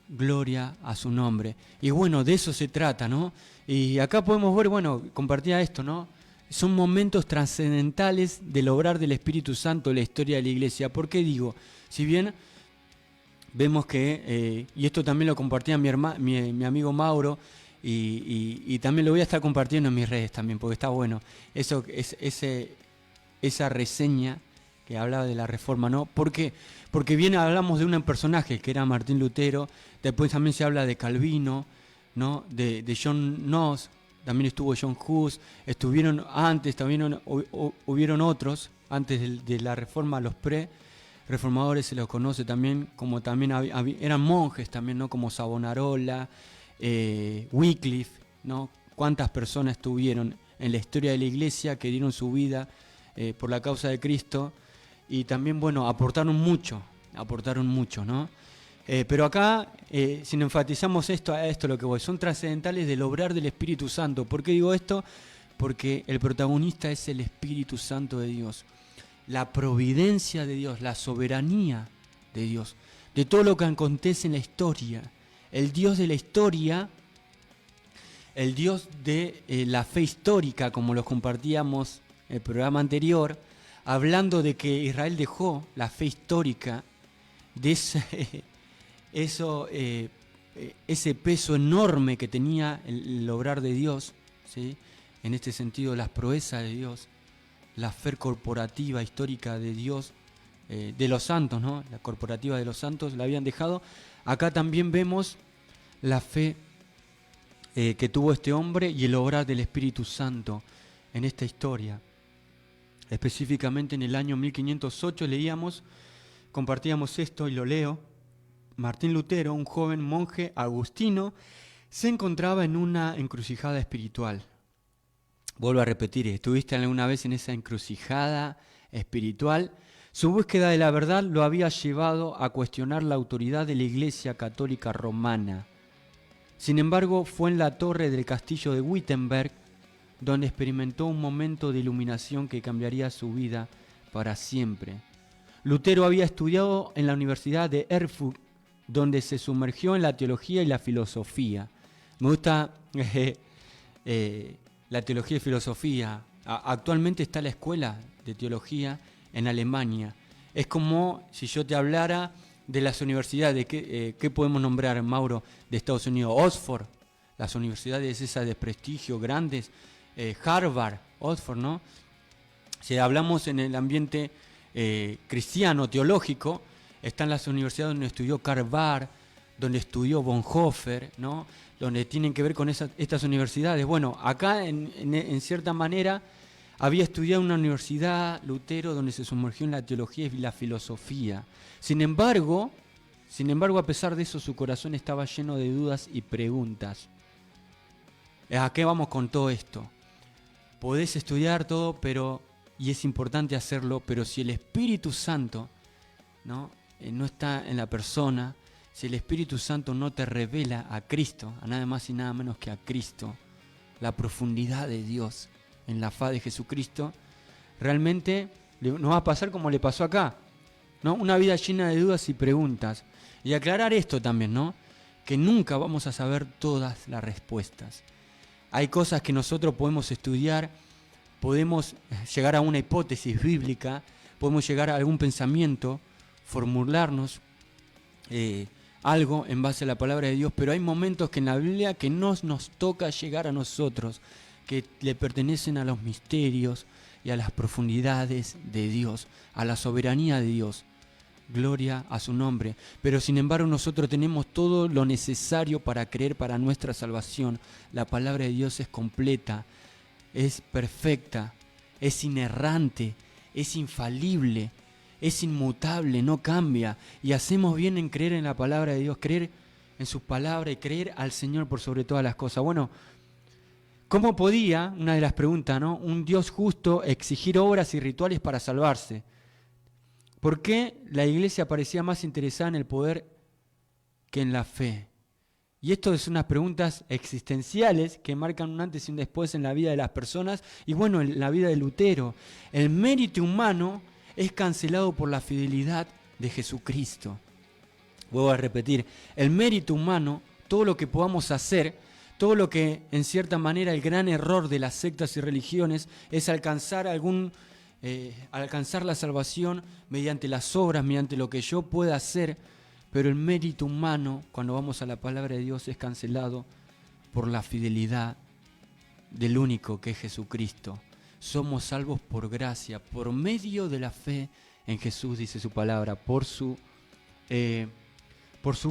Gloria a su nombre. Y bueno, de eso se trata, ¿no? Y acá podemos ver, bueno, compartía esto, ¿no? Son momentos trascendentales del obrar del Espíritu Santo en la historia de la iglesia. ¿Por qué digo? Si bien vemos que, y esto también lo compartía mi amigo Mauro, y también lo voy a estar compartiendo en mis redes también, porque está bueno. Esa reseña que hablaba de la Reforma, ¿no? ¿Por qué? Porque bien hablamos de un personaje que era Martín Lutero, después también se habla de Calvino, ¿no? De John Knox, también estuvo John Hus, estuvieron antes, también hubieron otros, antes de la Reforma, los pre-reformadores se los conoce también, como también eran monjes también, ¿no? Como Savonarola, Wycliffe, ¿no? Cuántas personas estuvieron en la historia de la iglesia que dieron su vida por la causa de Cristo, y también, bueno, aportaron mucho, ¿no? Pero acá, si enfatizamos a esto lo que voy, son trascendentales del obrar del Espíritu Santo. ¿Por qué digo esto? Porque el protagonista es el Espíritu Santo de Dios, la providencia de Dios, la soberanía de Dios, de todo lo que acontece en la historia. El Dios de la historia, el Dios de la fe histórica, como los compartíamos en el programa anterior, hablando de que Israel dejó la fe histórica, de ese peso enorme que tenía el obrar de Dios, ¿sí? En este sentido, las proezas de Dios, la fe corporativa histórica de Dios, de los santos, ¿no? La corporativa de los santos la habían dejado. Acá también vemos la fe que tuvo este hombre y el obrar del Espíritu Santo en esta historia. Específicamente en el año 1508 compartíamos esto y lo leo. Martín Lutero, un joven monje agustino, se encontraba en una encrucijada espiritual. Vuelvo a repetir, ¿estuviste alguna vez en esa encrucijada espiritual? Su búsqueda de la verdad lo había llevado a cuestionar la autoridad de la Iglesia Católica Romana. Sin embargo, fue en la torre del castillo de Wittenberg donde experimentó un momento de iluminación que cambiaría su vida para siempre. Lutero había estudiado en la Universidad de Erfurt, donde se sumergió en la teología y la filosofía. Me gusta la teología y filosofía. Actualmente está la escuela de teología en Alemania. Es como si yo te hablara de las universidades, ¿qué podemos nombrar, Mauro, de Estados Unidos? Oxford, las universidades esas de prestigio grandes, Harvard, Oxford, ¿no? Si hablamos en el ambiente cristiano, teológico, están las universidades donde estudió Karl Barth, donde estudió Bonhoeffer, ¿no? Donde tienen que ver con estas universidades. Bueno, acá en cierta manera había estudiado en una universidad Lutero donde se sumergió en la teología y la filosofía. Sin embargo, a pesar de eso, su corazón estaba lleno de dudas y preguntas. ¿A qué vamos con todo esto? Podés estudiar todo, y es importante hacerlo, pero si el Espíritu Santo no está en la persona, si el Espíritu Santo no te revela a Cristo, a nada más y nada menos que a Cristo, la profundidad de Dios en la faz de Jesucristo, realmente nos va a pasar como le pasó acá, ¿no? Una vida llena de dudas y preguntas. Y aclarar esto también, ¿no? Que nunca vamos a saber todas las respuestas. Hay cosas que nosotros podemos estudiar, podemos llegar a una hipótesis bíblica, podemos llegar a algún pensamiento, formularnos algo en base a la palabra de Dios, pero hay momentos que en la Biblia que no nos toca llegar a nosotros, que le pertenecen a los misterios y a las profundidades de Dios, a la soberanía de Dios. Gloria a su nombre. Pero sin embargo nosotros tenemos todo lo necesario para creer para nuestra salvación. La palabra de Dios es completa, es perfecta, es inerrante, es infalible, es inmutable, no cambia. Y hacemos bien en creer en la palabra de Dios, creer en su palabra y creer al Señor por sobre todas las cosas. Bueno, ¿cómo podía, una de las preguntas, ¿no?, un Dios justo exigir obras y rituales para salvarse? ¿Por qué la iglesia parecía más interesada en el poder que en la fe? Y esto es unas preguntas existenciales que marcan un antes y un después en la vida de las personas y bueno, en la vida de Lutero. El mérito humano es cancelado por la fidelidad de Jesucristo. Vuelvo a repetir, el mérito humano, todo lo que podamos hacer, todo lo que en cierta manera el gran error de las sectas y religiones es alcanzar la salvación mediante las obras, mediante lo que yo pueda hacer, pero el mérito humano, cuando vamos a la palabra de Dios, es cancelado por la fidelidad del único que es Jesucristo. Somos salvos por gracia, por medio de la fe en Jesús, dice su palabra, por su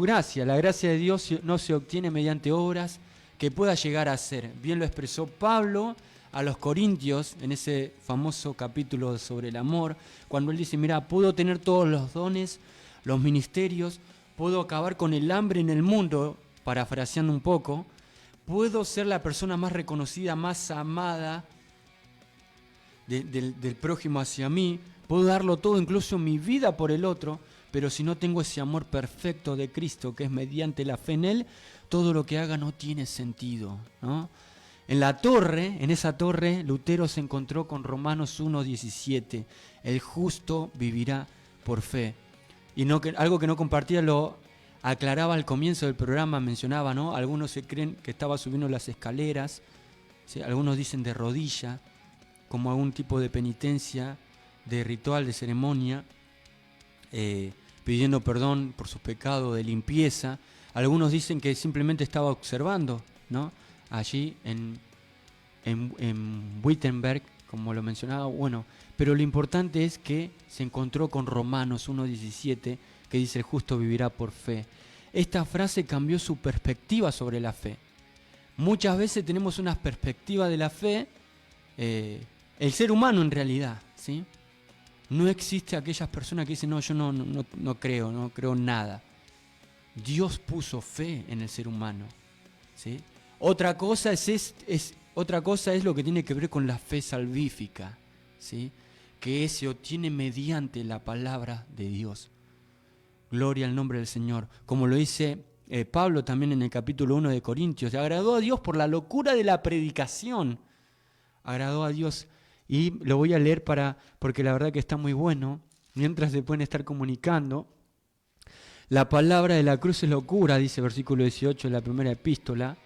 gracia. La gracia de Dios no se obtiene mediante obras que pueda llegar a ser. Bien lo expresó Pablo a los Corintios, en ese famoso capítulo sobre el amor, cuando él dice, mira, puedo tener todos los dones, los ministerios, puedo acabar con el hambre en el mundo, parafraseando un poco, puedo ser la persona más reconocida, más amada del prójimo hacia mí, puedo darlo todo, incluso mi vida por el otro, pero si no tengo ese amor perfecto de Cristo, que es mediante la fe en Él, todo lo que haga no tiene sentido, ¿no? En esa torre, Lutero se encontró con Romanos 1:17. El justo vivirá por fe. Y algo que no compartía lo aclaraba al comienzo del programa, mencionaba, ¿no? Algunos se creen que estaba subiendo las escaleras, ¿sí? Algunos dicen de rodilla, como algún tipo de penitencia, de ritual, de ceremonia, pidiendo perdón por sus pecados, de limpieza. Algunos dicen que simplemente estaba observando, ¿no?, allí en Wittenberg, como lo mencionaba. Bueno, pero lo importante es que se encontró con Romanos 1:17, que dice: el justo vivirá por fe. Esta frase cambió su perspectiva sobre la fe. Muchas veces tenemos una perspectiva de la fe, el ser humano en realidad, ¿sí? No existe aquellas personas que dicen, no, yo no creo nada. Dios puso fe en el ser humano, ¿sí? Otra cosa es lo que tiene que ver con la fe salvífica, ¿sí?, que se obtiene mediante la palabra de Dios. Gloria al nombre del Señor. Como lo dice Pablo también en el capítulo 1 de Corintios, le agradó a Dios por la locura de la predicación. Agradó a Dios. Y lo voy a leer porque la verdad que está muy bueno, mientras se pueden estar comunicando. La palabra de la cruz es locura, dice versículo 18 de la primera epístola.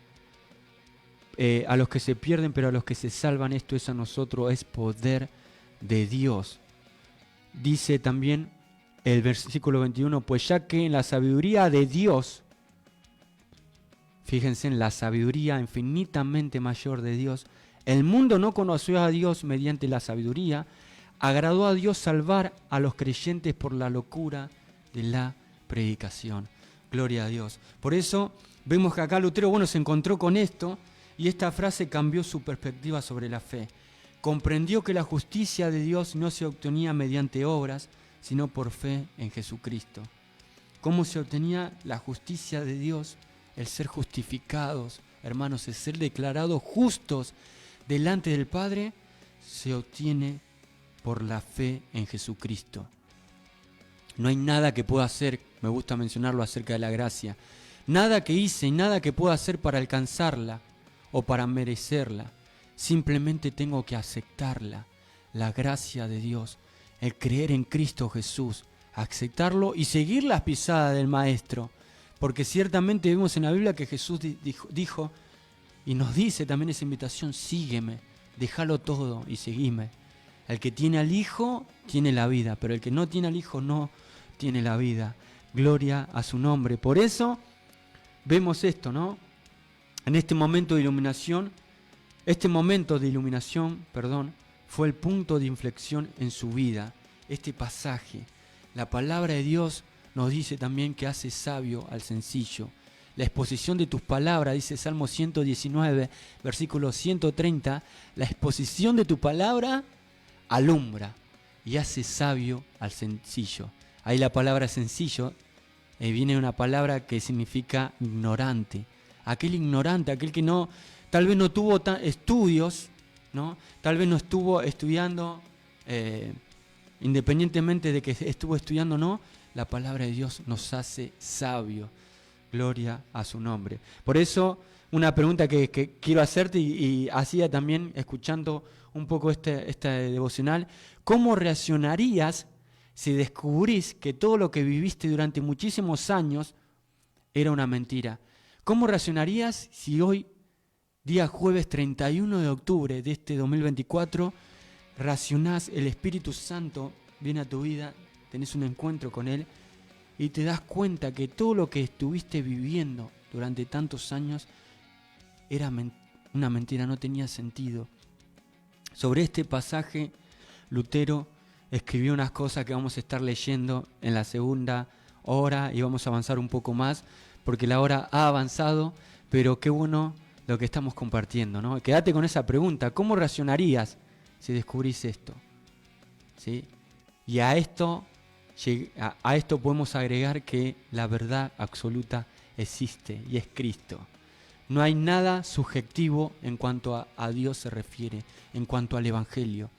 A los que se pierden, pero a los que se salvan, esto es a nosotros, es poder de Dios. Dice también el versículo 21, pues ya que en la sabiduría de Dios, fíjense en la sabiduría infinitamente mayor de Dios, el mundo no conoció a Dios mediante la sabiduría, agradó a Dios salvar a los creyentes por la locura de la predicación. Gloria a Dios. Por eso vemos que acá Lutero, se encontró con esto, y esta frase cambió su perspectiva sobre la fe. Comprendió que la justicia de Dios no se obtenía mediante obras, sino por fe en Jesucristo. ¿Cómo se obtenía la justicia de Dios? El ser justificados, hermanos, el ser declarados justos delante del Padre, se obtiene por la fe en Jesucristo. No hay nada que pueda hacer, me gusta mencionarlo acerca de la gracia, nada que hice y nada que pueda hacer para alcanzarla o para merecerla. Simplemente tengo que aceptarla, la gracia de Dios, el creer en Cristo Jesús, aceptarlo y seguir las pisadas del Maestro. Porque ciertamente vemos en la Biblia que Jesús dijo y nos dice también esa invitación: sígueme, déjalo todo y seguime. El que tiene al Hijo tiene la vida, pero el que no tiene al Hijo no tiene la vida. Gloria a su nombre. Por eso vemos esto, ¿no? En este momento de iluminación, fue el punto de inflexión en su vida. Este pasaje, la palabra de Dios nos dice también que hace sabio al sencillo. La exposición de tus palabras, dice Salmo 119, versículo 130, la exposición de tu palabra alumbra y hace sabio al sencillo. Ahí la palabra sencillo viene de una palabra que significa ignorante. Aquel ignorante, aquel que no, tal vez no tuvo estudios, ¿no? Tal vez no estuvo estudiando, independientemente de que estuvo estudiando o no, la palabra de Dios nos hace sabio. Gloria a su nombre. Por eso, una pregunta que quiero hacerte y hacía también escuchando un poco esta devocional: ¿cómo reaccionarías si descubrís que todo lo que viviste durante muchísimos años era una mentira? ¿Cómo reaccionarías si hoy, día jueves 31 de octubre de este 2024, racionás, el Espíritu Santo viene a tu vida, tenés un encuentro con Él y te das cuenta que todo lo que estuviste viviendo durante tantos años era una mentira, no tenía sentido? Sobre este pasaje, Lutero escribió unas cosas que vamos a estar leyendo en la segunda hora y vamos a avanzar un poco más porque la hora ha avanzado, pero qué bueno lo que estamos compartiendo, ¿no? Quédate con esa pregunta: ¿cómo reaccionarías si descubrís esto? ¿Sí? Y a esto podemos agregar que la verdad absoluta existe y es Cristo. No hay nada subjetivo en cuanto a Dios se refiere, en cuanto al Evangelio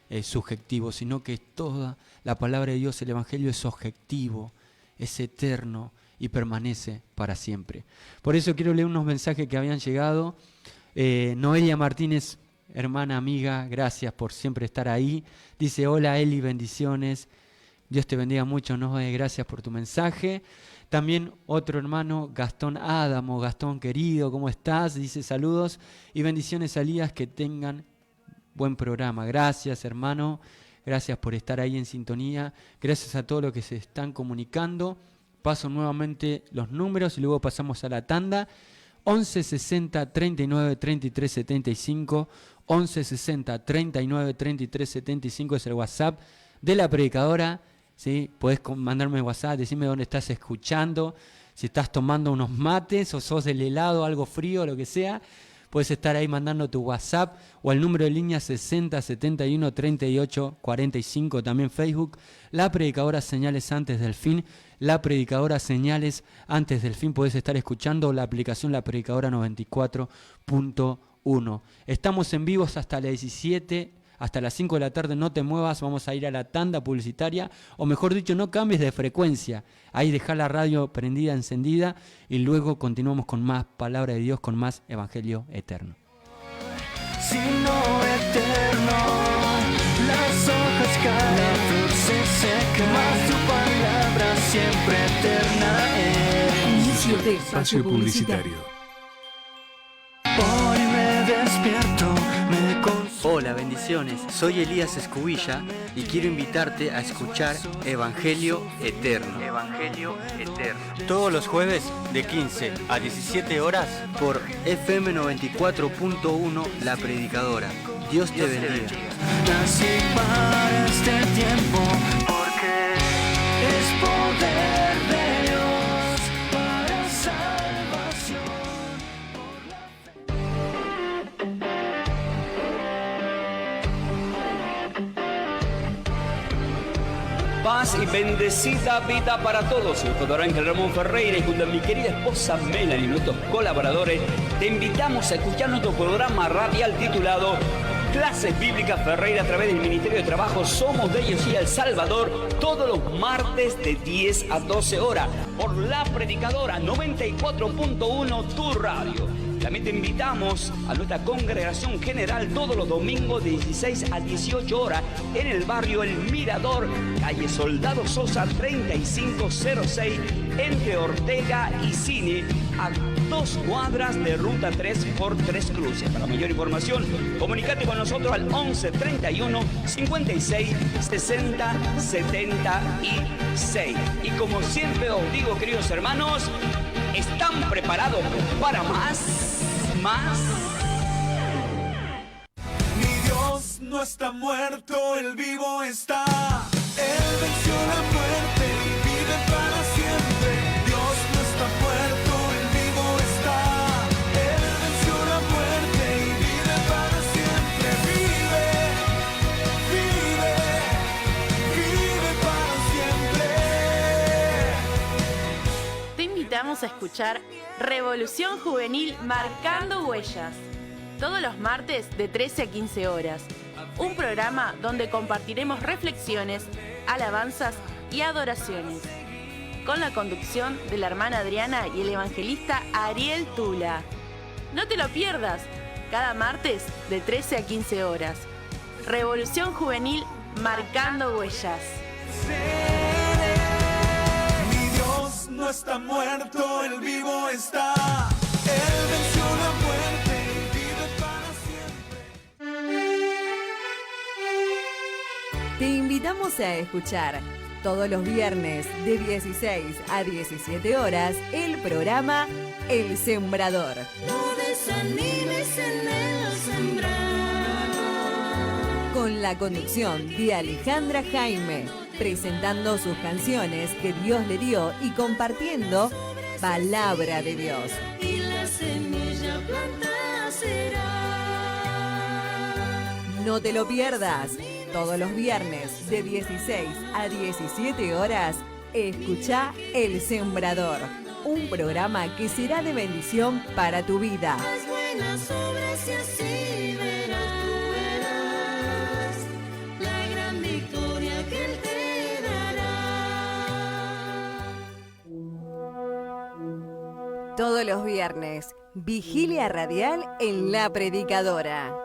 es subjetivo, sino que toda la palabra de Dios, el Evangelio, es objetivo, es eterno y permanece para siempre. Por eso quiero leer unos mensajes que habían llegado. Noelia Martínez, hermana, amiga, gracias por siempre estar ahí. Dice: hola Eli, bendiciones. Dios te bendiga mucho, Noé, gracias por tu mensaje. También otro hermano, Gastón Adamo. Gastón querido, ¿cómo estás? Dice: saludos y bendiciones, Elías, que tengan buen programa. Gracias, hermano, gracias por estar ahí en sintonía. Gracias a todos los que se están comunicando. Paso nuevamente los números y luego pasamos a la tanda. 11 60 39 33 75, 11 60 39 33 75 es el WhatsApp de la predicadora. ¿Sí? Podés mandarme WhatsApp, decirme dónde estás escuchando, si estás tomando unos mates o sos del helado, algo frío, lo que sea. Puedes estar ahí mandando tu WhatsApp o al número de línea 60 71 38 45, también Facebook, La Predicadora Señales Antes del Fin, La Predicadora Señales Antes del Fin. Puedes estar escuchando la aplicación La Predicadora 94.1. Estamos en vivos hasta las 17, hasta las 5 de la tarde. No te muevas, vamos a ir a la tanda publicitaria, o mejor dicho, no cambies de frecuencia. Ahí deja la radio prendida, encendida, y luego continuamos con más palabra de Dios, con más evangelio eterno. Sino eterno, las hojas caen, flor se seca, mas tu palabra siempre eterna es. Inicio de espacio publicitario. Hoy me despierto, me consuelo. Hola, bendiciones. Soy Elías Escubilla y quiero invitarte a escuchar Evangelio Eterno. Evangelio Eterno. Todos los jueves de 15 a 17 horas por FM 94.1 La Predicadora. Dios te bendiga. Nací para este tiempo porque es poder de Dios para salvación. Paz y bendecida vida para todos. Soy Pastor Ángel Ramón Ferreira y junto a mi querida esposa Melanie y nuestros colaboradores te invitamos a escuchar nuestro programa radial titulado Clases Bíblicas Ferreira a través del Ministerio de Trabajo Somos de Ellos y El Salvador, todos los martes de 10 a 12 horas por La Predicadora 94.1, tu radio. También te invitamos a nuestra congregación general todos los domingos de 16 a 18 horas en el barrio El Mirador, calle Soldado Sosa 3506, entre Ortega y Cine, a 2 cuadras de Ruta 3 por Tres Cruces. Para mayor información, comunícate con nosotros al 11 31 56 60 76. Y como siempre os digo, queridos hermanos, ¿están preparados para más? Mi Dios no está muerto, Él vivo está. Él venció la muerte y vive para siempre. Dios no está muerto, Él vivo está. Él venció la muerte y vive para siempre. Vive, vive, vive para siempre. Te invitamos a escuchar Revolución Juvenil Marcando Huellas, todos los martes de 13 a 15 horas. Un programa donde compartiremos reflexiones, alabanzas y adoraciones. Con la conducción de la hermana Adriana y el evangelista Ariel Tula. No te lo pierdas, cada martes de 13 a 15 horas. Revolución Juvenil Marcando Huellas. Mi Dios no está muerto, Él vivo está. Él venció la muerte y vive para siempre. Te invitamos a escuchar todos los viernes de 16 a 17 horas el programa El Sembrador. No desanimes en el sembrar. Con la conducción de Alejandra Jaime, presentando sus canciones que Dios le dio y compartiendo palabra de Dios. Y la semilla plantada será. No te lo pierdas. Todos los viernes de 16 a 17 horas, escucha El Sembrador, un programa que será de bendición para tu vida. Haz buenas obras y así verás, tú verás la gran victoria que Él te dará. Todos los viernes, vigilia radial en La Predicadora.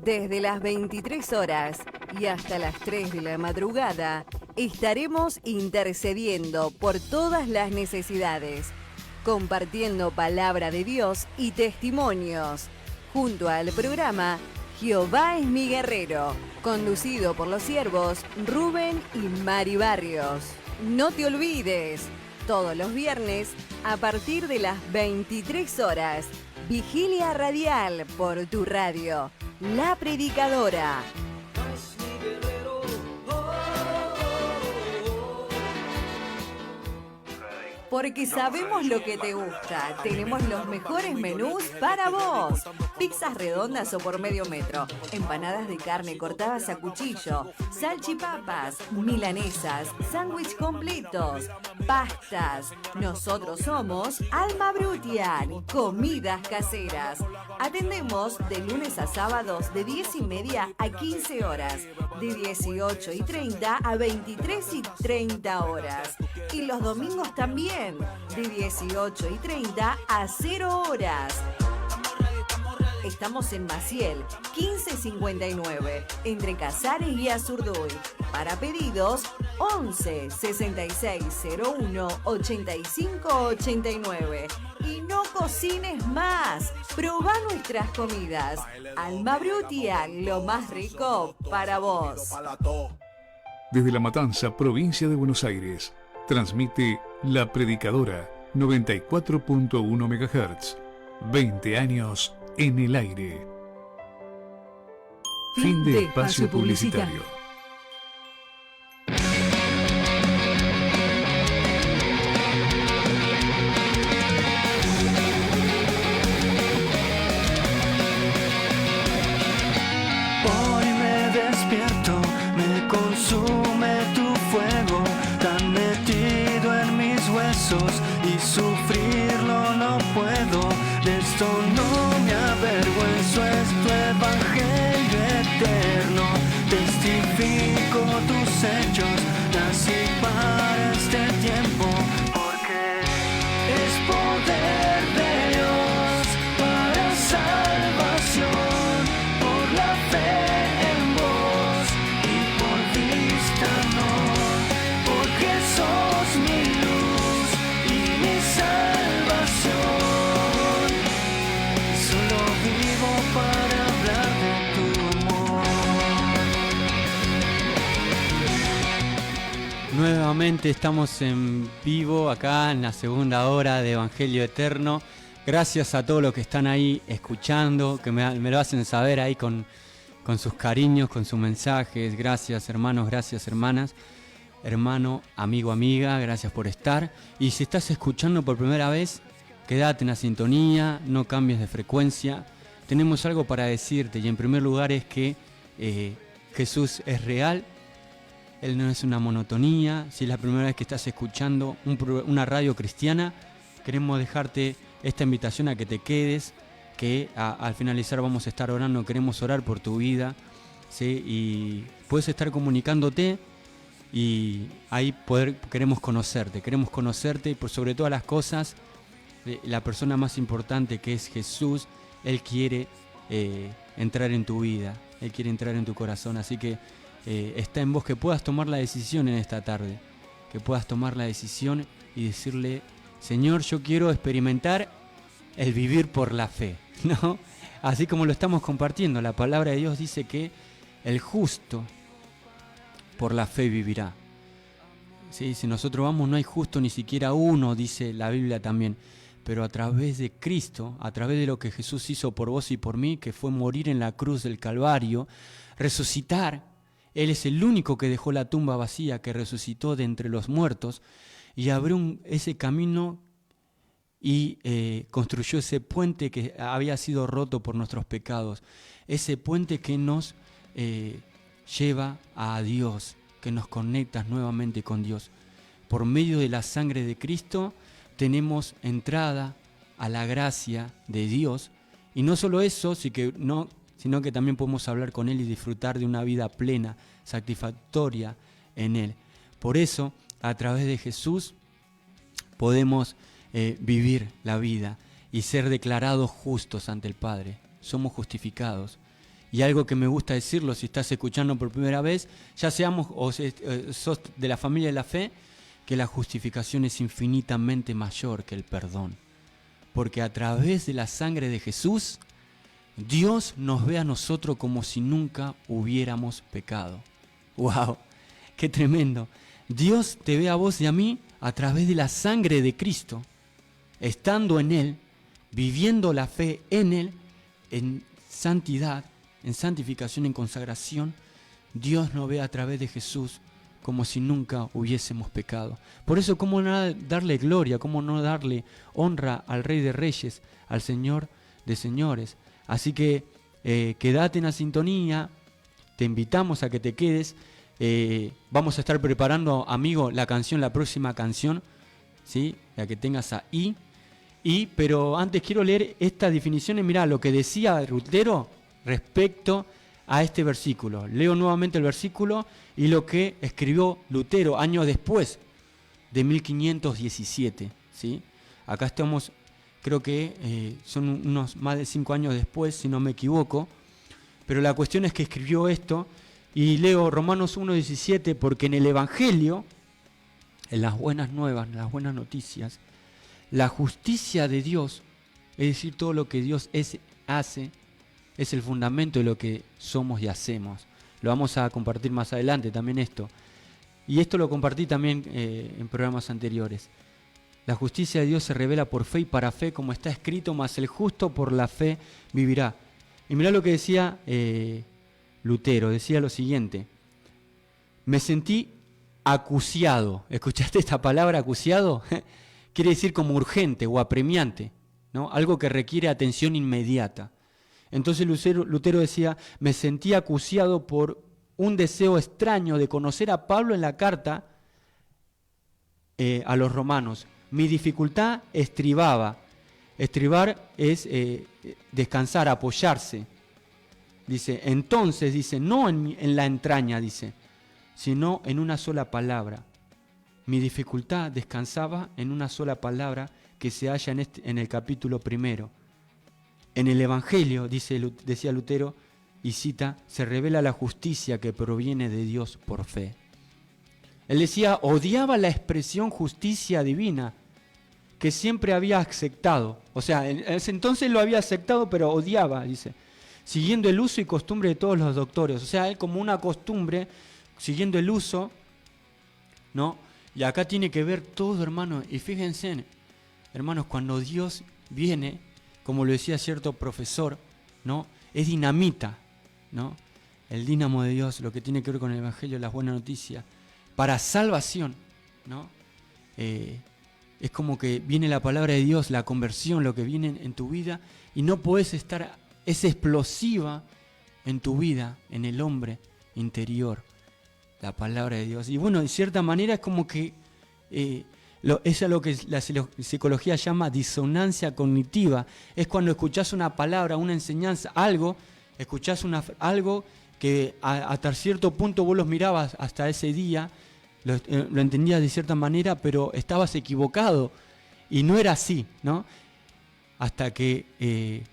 Desde las 23 horas y hasta las 3 de la madrugada, estaremos intercediendo por todas las necesidades, compartiendo palabra de Dios y testimonios, junto al programa Jehová es mi guerrero, conducido por los siervos Rubén y Mari Barrios. No te olvides, todos los viernes, a partir de las 23 horas, vigilia radial por tu radio. La Predicadora. Porque sabemos lo que te gusta. Tenemos los mejores menús para vos. Pizzas redondas o por medio metro. Empanadas de carne cortadas a cuchillo. Salchipapas. Milanesas. Sándwich completos. Pastas. Nosotros somos Alma Brutian. Comidas caseras. Atendemos de lunes a sábados de 10:30 a 15 horas. De 18:30 a 23:30 horas. Y los domingos también. De 18:30 a 0 horas. Estamos en Maciel, 1559, entre Casares y Azurduy. Para pedidos, 11 6601 8589. Y no cocines más. Probá nuestras comidas. Alma Brutia, lo más rico para vos. Desde La Matanza, provincia de Buenos Aires, transmite La Predicadora, 94.1 MHz. 20 años en el aire. Fin de espacio publicitario. Hoy me despierto, me consume tu fuego, tan metido en mis huesos y sufrirlo no puedo. De esto no me avergüenzo, es tu evangelio eterno. Testifico tus hechos, nací para este tiempo, porque es poder de Dios. nuevamente estamos en vivo acá en la segunda hora de Evangelio Eterno. Gracias a todos los que están ahí escuchando, que me lo hacen saber ahí con sus cariños, con sus mensajes. Gracias hermanos, gracias hermanas. Hermano, amigo, amiga, gracias por estar. Y si estás escuchando por primera vez, quédate en la sintonía, no cambies de frecuencia. Tenemos algo para decirte y en primer lugar es que Jesús es real. Él no es una monotonía. Si es la primera vez que estás escuchando una radio cristiana, queremos dejarte esta invitación a que te quedes, que al finalizar vamos a estar orando, queremos orar por tu vida, ¿sí? Y puedes estar comunicándote y ahí queremos conocerte y por sobre todas las cosas, la persona más importante que es Jesús, Él quiere entrar en tu vida, Él quiere entrar en tu corazón, así que está en vos que puedas tomar la decisión en esta tarde, que puedas tomar la decisión y decirle: Señor, yo quiero experimentar el vivir por la fe, ¿no? Así como lo estamos compartiendo, la palabra de Dios dice que el justo por la fe vivirá. ¿Sí? Si nosotros vamos, no hay justo ni siquiera uno, dice la Biblia también, pero a través de Cristo, a través de lo que Jesús hizo por vos y por mí, que fue morir en la cruz del Calvario, resucitar. Él es el único que dejó la tumba vacía, que resucitó de entre los muertos y abrió ese camino y construyó ese puente que había sido roto por nuestros pecados. Ese puente que nos lleva a Dios, que nos conecta nuevamente con Dios. Por medio de la sangre de Cristo tenemos entrada a la gracia de Dios. Y no solo eso, sino que también podemos hablar con Él y disfrutar de una vida plena, satisfactoria en Él. Por eso, a través de Jesús, podemos vivir la vida y ser declarados justos ante el Padre. Somos justificados. Y algo que me gusta decirlo, si estás escuchando por primera vez, ya seamos o sos de la familia de la fe, que la justificación es infinitamente mayor que el perdón. Porque a través de la sangre de Jesús, Dios nos ve a nosotros como si nunca hubiéramos pecado. ¡Wow! ¡Qué tremendo! Dios te ve a vos y a mí a través de la sangre de Cristo, estando en Él, viviendo la fe en Él, en santidad, en santificación, en consagración. Dios nos ve a través de Jesús como si nunca hubiésemos pecado. Por eso, ¿cómo no darle gloria? ¿Cómo no darle honra al Rey de Reyes, al Señor de Señores? Así que quédate en la sintonía, te invitamos a que te quedes. Vamos a estar preparando, amigo, la próxima canción, ¿sí? La que tengas ahí. Pero antes quiero leer estas definiciones. Mirá lo que decía Lutero respecto a este versículo. Leo nuevamente el versículo y lo que escribió Lutero años después de 1517, ¿sí? Acá estamos. Creo que son unos más de 5 años después, si no me equivoco. Pero la cuestión es que escribió esto. Y leo Romanos 1:17, porque en el Evangelio, en las buenas nuevas, en las buenas noticias, la justicia de Dios, es decir, todo lo que Dios hace, es el fundamento de lo que somos y hacemos. Lo vamos a compartir más adelante también esto. Y esto lo compartí también en programas anteriores. La justicia de Dios se revela por fe y para fe, como está escrito, mas el justo por la fe vivirá. Y mirá lo que decía Lutero, decía lo siguiente: me sentí acuciado. ¿Escuchaste esta palabra, acuciado? Quiere decir como urgente o apremiante, ¿no? Algo que requiere atención inmediata. Entonces Lutero decía: me sentí acuciado por un deseo extraño de conocer a Pablo en la carta a los romanos. Mi dificultad estribaba. Estribar es descansar, apoyarse. Dice, entonces, dice, no en la entraña, dice, sino en una sola palabra. Mi dificultad descansaba en una sola palabra que se halla en el capítulo 1. En el Evangelio, decía Lutero, y cita, se revela la justicia que proviene de Dios por fe. Él decía, odiaba la expresión justicia divina, que siempre había aceptado. O sea, en ese entonces lo había aceptado, pero odiaba, dice, siguiendo el uso y costumbre de todos los doctores. O sea, él como una costumbre, siguiendo el uso, ¿no? Y acá tiene que ver todo, hermanos. Y fíjense, hermanos, cuando Dios viene, como lo decía cierto profesor, ¿no? Es dinamita, ¿no? El dínamo de Dios, lo que tiene que ver con el Evangelio, las buenas noticias, para salvación, ¿no? Es como que viene la palabra de Dios, la conversión, lo que viene en tu vida, y no podés estar, es explosiva en tu vida, en el hombre interior, la palabra de Dios. Y bueno, de cierta manera es como que eso es lo que la psicología llama disonancia cognitiva. Es cuando escuchás una palabra, una enseñanza, algo, escuchás algo que hasta cierto punto vos los mirabas hasta ese día, lo entendías de cierta manera, pero estabas equivocado y no era así, ¿no? Hasta que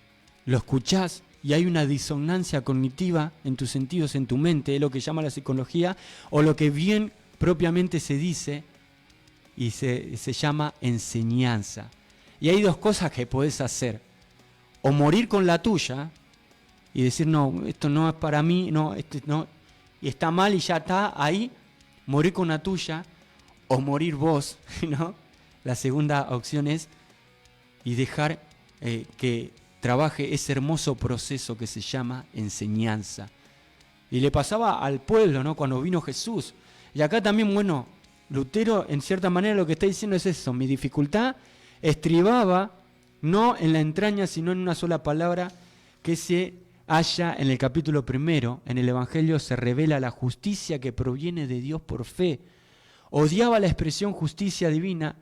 lo escuchás y hay una disonancia cognitiva en tus sentidos, en tu mente, es lo que llama la psicología, o lo que bien propiamente se dice y se llama enseñanza. Y hay dos cosas que podés hacer: o morir con la tuya y decir, no, esto no es para mí, no, esto no, y está mal y ya está ahí, morir con la tuya, o morir vos, ¿no? La segunda opción es y dejar que trabaje ese hermoso proceso que se llama enseñanza. Y le pasaba al pueblo, ¿no? Cuando vino Jesús. Y acá también, bueno, Lutero en cierta manera lo que está diciendo es eso: mi dificultad estribaba no en la entraña, sino en una sola palabra que se halla en el capítulo 1. En el Evangelio se revela la justicia que proviene de Dios por fe. Odiaba la expresión justicia divina,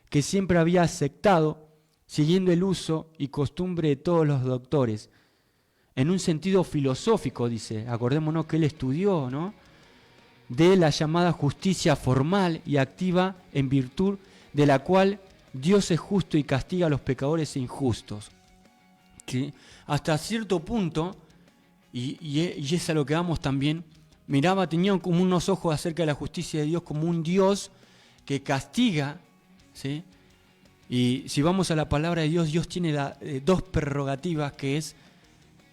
que siempre había aceptado, siguiendo el uso y costumbre de todos los doctores. En un sentido filosófico, dice, acordémonos que él estudió, ¿no?, de la llamada justicia formal y activa, en virtud de la cual Dios es justo y castiga a los pecadores e injustos. ¿Sí? Hasta cierto punto, y es a lo que vamos también, tenía como unos ojos acerca de la justicia de Dios como un Dios que castiga, ¿sí? Y si vamos a la palabra de Dios, Dios tiene dos prerrogativas, que es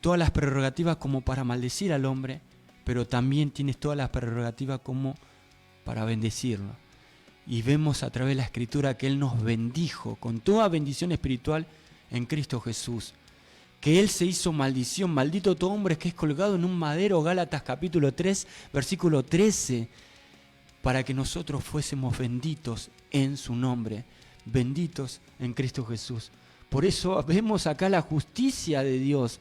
todas las prerrogativas como para maldecir al hombre, pero también tienes todas las prerrogativas como para bendecirlo. Y vemos a través de la Escritura que Él nos bendijo con toda bendición espiritual en Cristo Jesús. Que Él se hizo maldición, maldito todo hombre que es colgado en un madero, Gálatas capítulo 3, versículo 13, para que nosotros fuésemos benditos en su nombre, benditos en Cristo Jesús. Por eso vemos acá la justicia de Dios,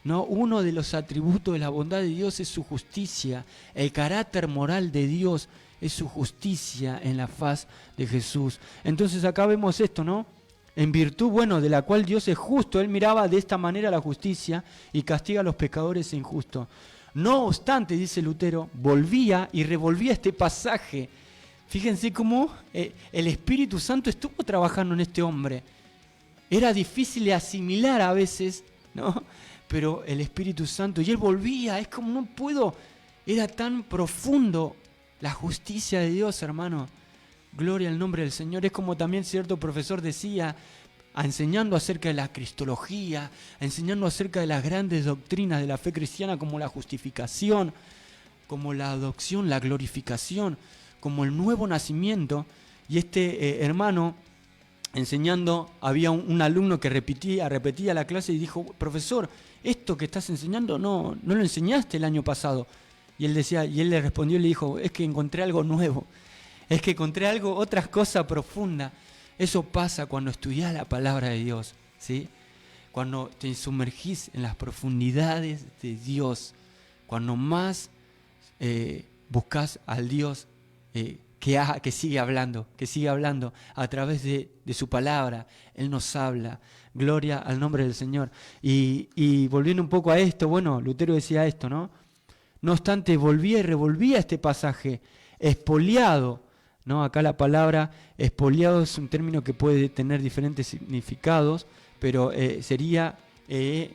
¿no? Uno de los atributos de la bondad de Dios es su justicia. El carácter moral de Dios es su justicia en la faz de Jesús. Entonces acá vemos esto, ¿no? En virtud, bueno, de la cual Dios es justo. Él miraba de esta manera la justicia y castiga a los pecadores e injustos. No obstante, dice Lutero, volvía y revolvía este pasaje. Fíjense cómo el Espíritu Santo estuvo trabajando en este hombre. Era difícil de asimilar a veces, ¿no? Pero el Espíritu Santo, y él volvía, es como no puedo, era tan profundo la justicia de Dios, hermano. Gloria al nombre del Señor. Es como también cierto profesor decía, enseñando acerca de la cristología, enseñando acerca de las grandes doctrinas de la fe cristiana, como la justificación, como la adopción, la glorificación, como el nuevo nacimiento. Y este hermano, enseñando, había un alumno que repetía la clase y dijo, profesor, esto que estás enseñando no lo enseñaste el año pasado. Y él decía, y él le respondió y le dijo, es que encontré algo nuevo, es que encontré otras cosas profundas. Eso pasa cuando estudias la palabra de Dios, ¿sí? Cuando te sumergís en las profundidades de Dios, cuando más buscas al Dios que sigue hablando a través de su palabra. Él nos habla. Gloria al nombre del Señor. Y volviendo un poco a esto, bueno, Lutero decía esto, ¿no? No obstante, volvía y revolvía este pasaje, expoliado, ¿no? Acá la palabra expoliado es un término que puede tener diferentes significados, pero sería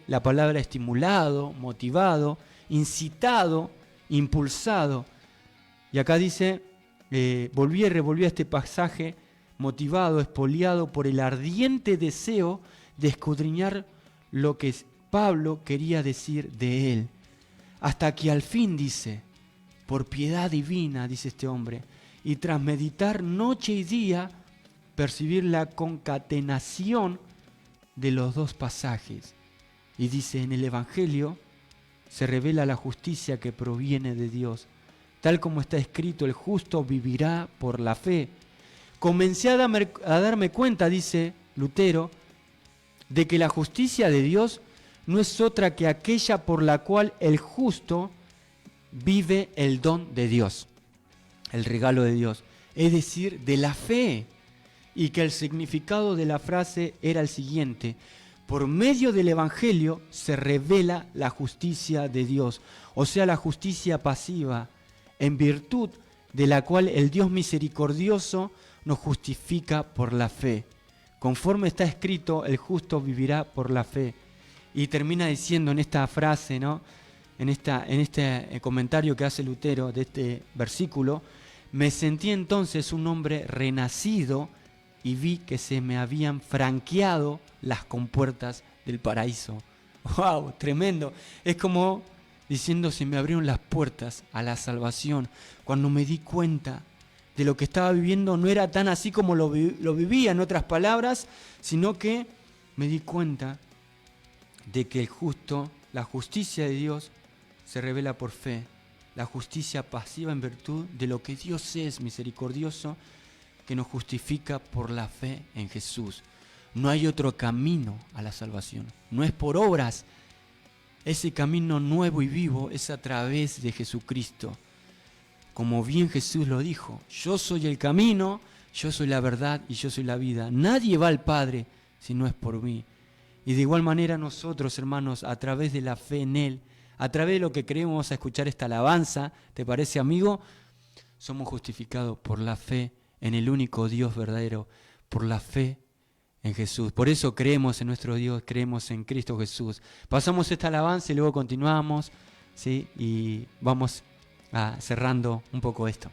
la palabra estimulado, motivado, incitado, impulsado. Y acá dice, volvía y revolvía este pasaje motivado, expoliado por el ardiente deseo de escudriñar lo que Pablo quería decir de él. Hasta que al fin dice, por piedad divina, dice este hombre, y tras meditar noche y día, percibir la concatenación de los dos pasajes. Y dice, en el Evangelio se revela la justicia que proviene de Dios. Tal como está escrito, el justo vivirá por la fe. Comencé a darme cuenta, dice Lutero, de que la justicia de Dios no es otra que aquella por la cual el justo vive el don de Dios, el regalo de Dios, es decir, de la fe. Y que el significado de la frase era el siguiente: por medio del Evangelio se revela la justicia de Dios, o sea, la justicia pasiva, en virtud de la cual el Dios misericordioso nos justifica por la fe. Conforme está escrito, el justo vivirá por la fe. Y termina diciendo en esta frase, ¿no? en este comentario que hace Lutero de este versículo: me sentí entonces un hombre renacido y vi que se me habían franqueado las compuertas del paraíso. ¡Wow! Tremendo. Es como diciendo, se me abrieron las puertas a la salvación. Cuando me di cuenta de lo que estaba viviendo, no era tan así como lo vivía, en otras palabras, sino que me di cuenta de que el justo, la justicia de Dios, se revela por fe. La justicia pasiva en virtud de lo que Dios es misericordioso, que nos justifica por la fe en Jesús. No hay otro camino a la salvación. No es por obras. Ese camino nuevo y vivo es a través de Jesucristo. Como bien Jesús lo dijo: yo soy el camino, yo soy la verdad y yo soy la vida. Nadie va al Padre si no es por mí. Y de igual manera nosotros, hermanos, a través de la fe en Él, a través de lo que creemos, vamos a escuchar esta alabanza, ¿te parece, amigo? Somos justificados por la fe en el único Dios verdadero, por la fe en Jesús. Por eso creemos en nuestro Dios, creemos en Cristo Jesús. Pasamos esta alabanza y luego continuamos, ¿sí? Y vamos cerrando un poco esto.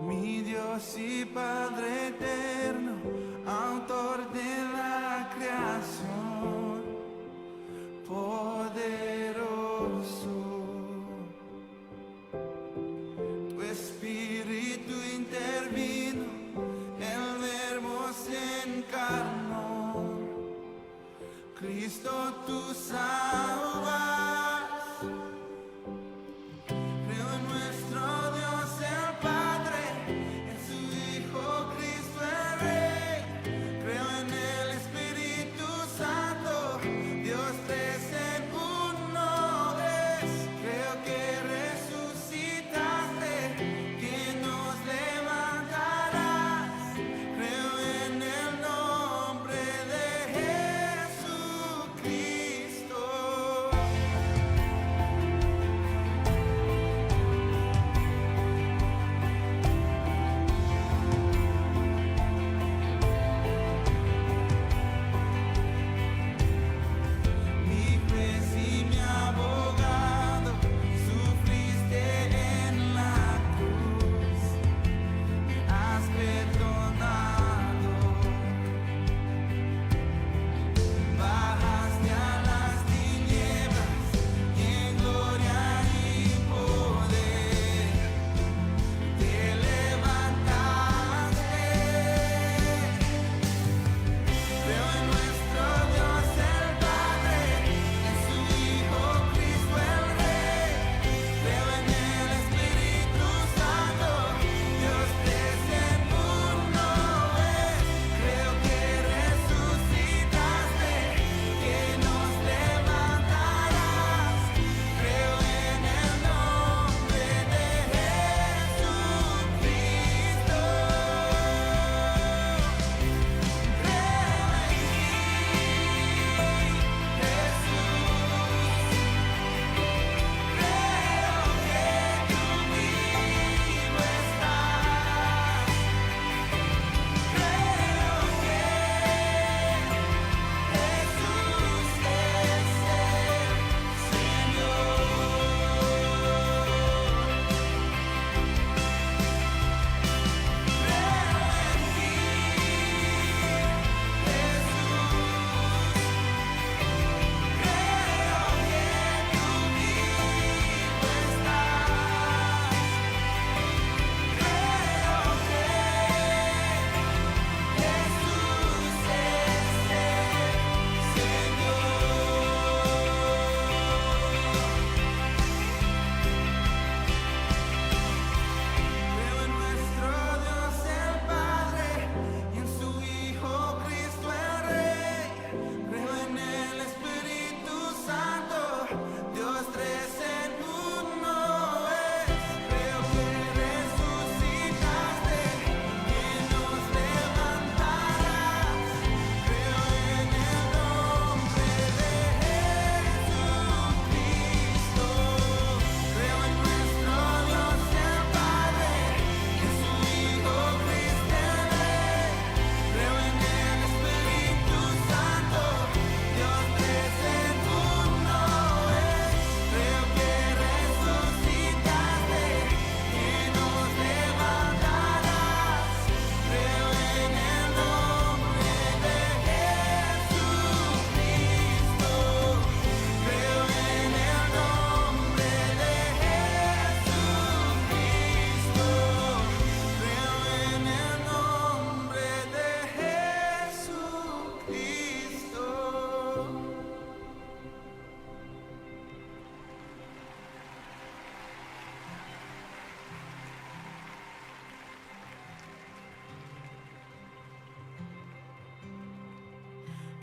Mi Dios y Padre eterno, autor de la creación, poderoso. Tu espíritu intervino, el verbo se encarnó. Cristo, tú salvas. Creo en nuestro Dios el Padre, en su Hijo Cristo el Rey. Creo en el Espíritu Santo, Dios tres en uno es. Creo que resucitaste, que nos levantarás. Creo en el nombre de Jesucristo.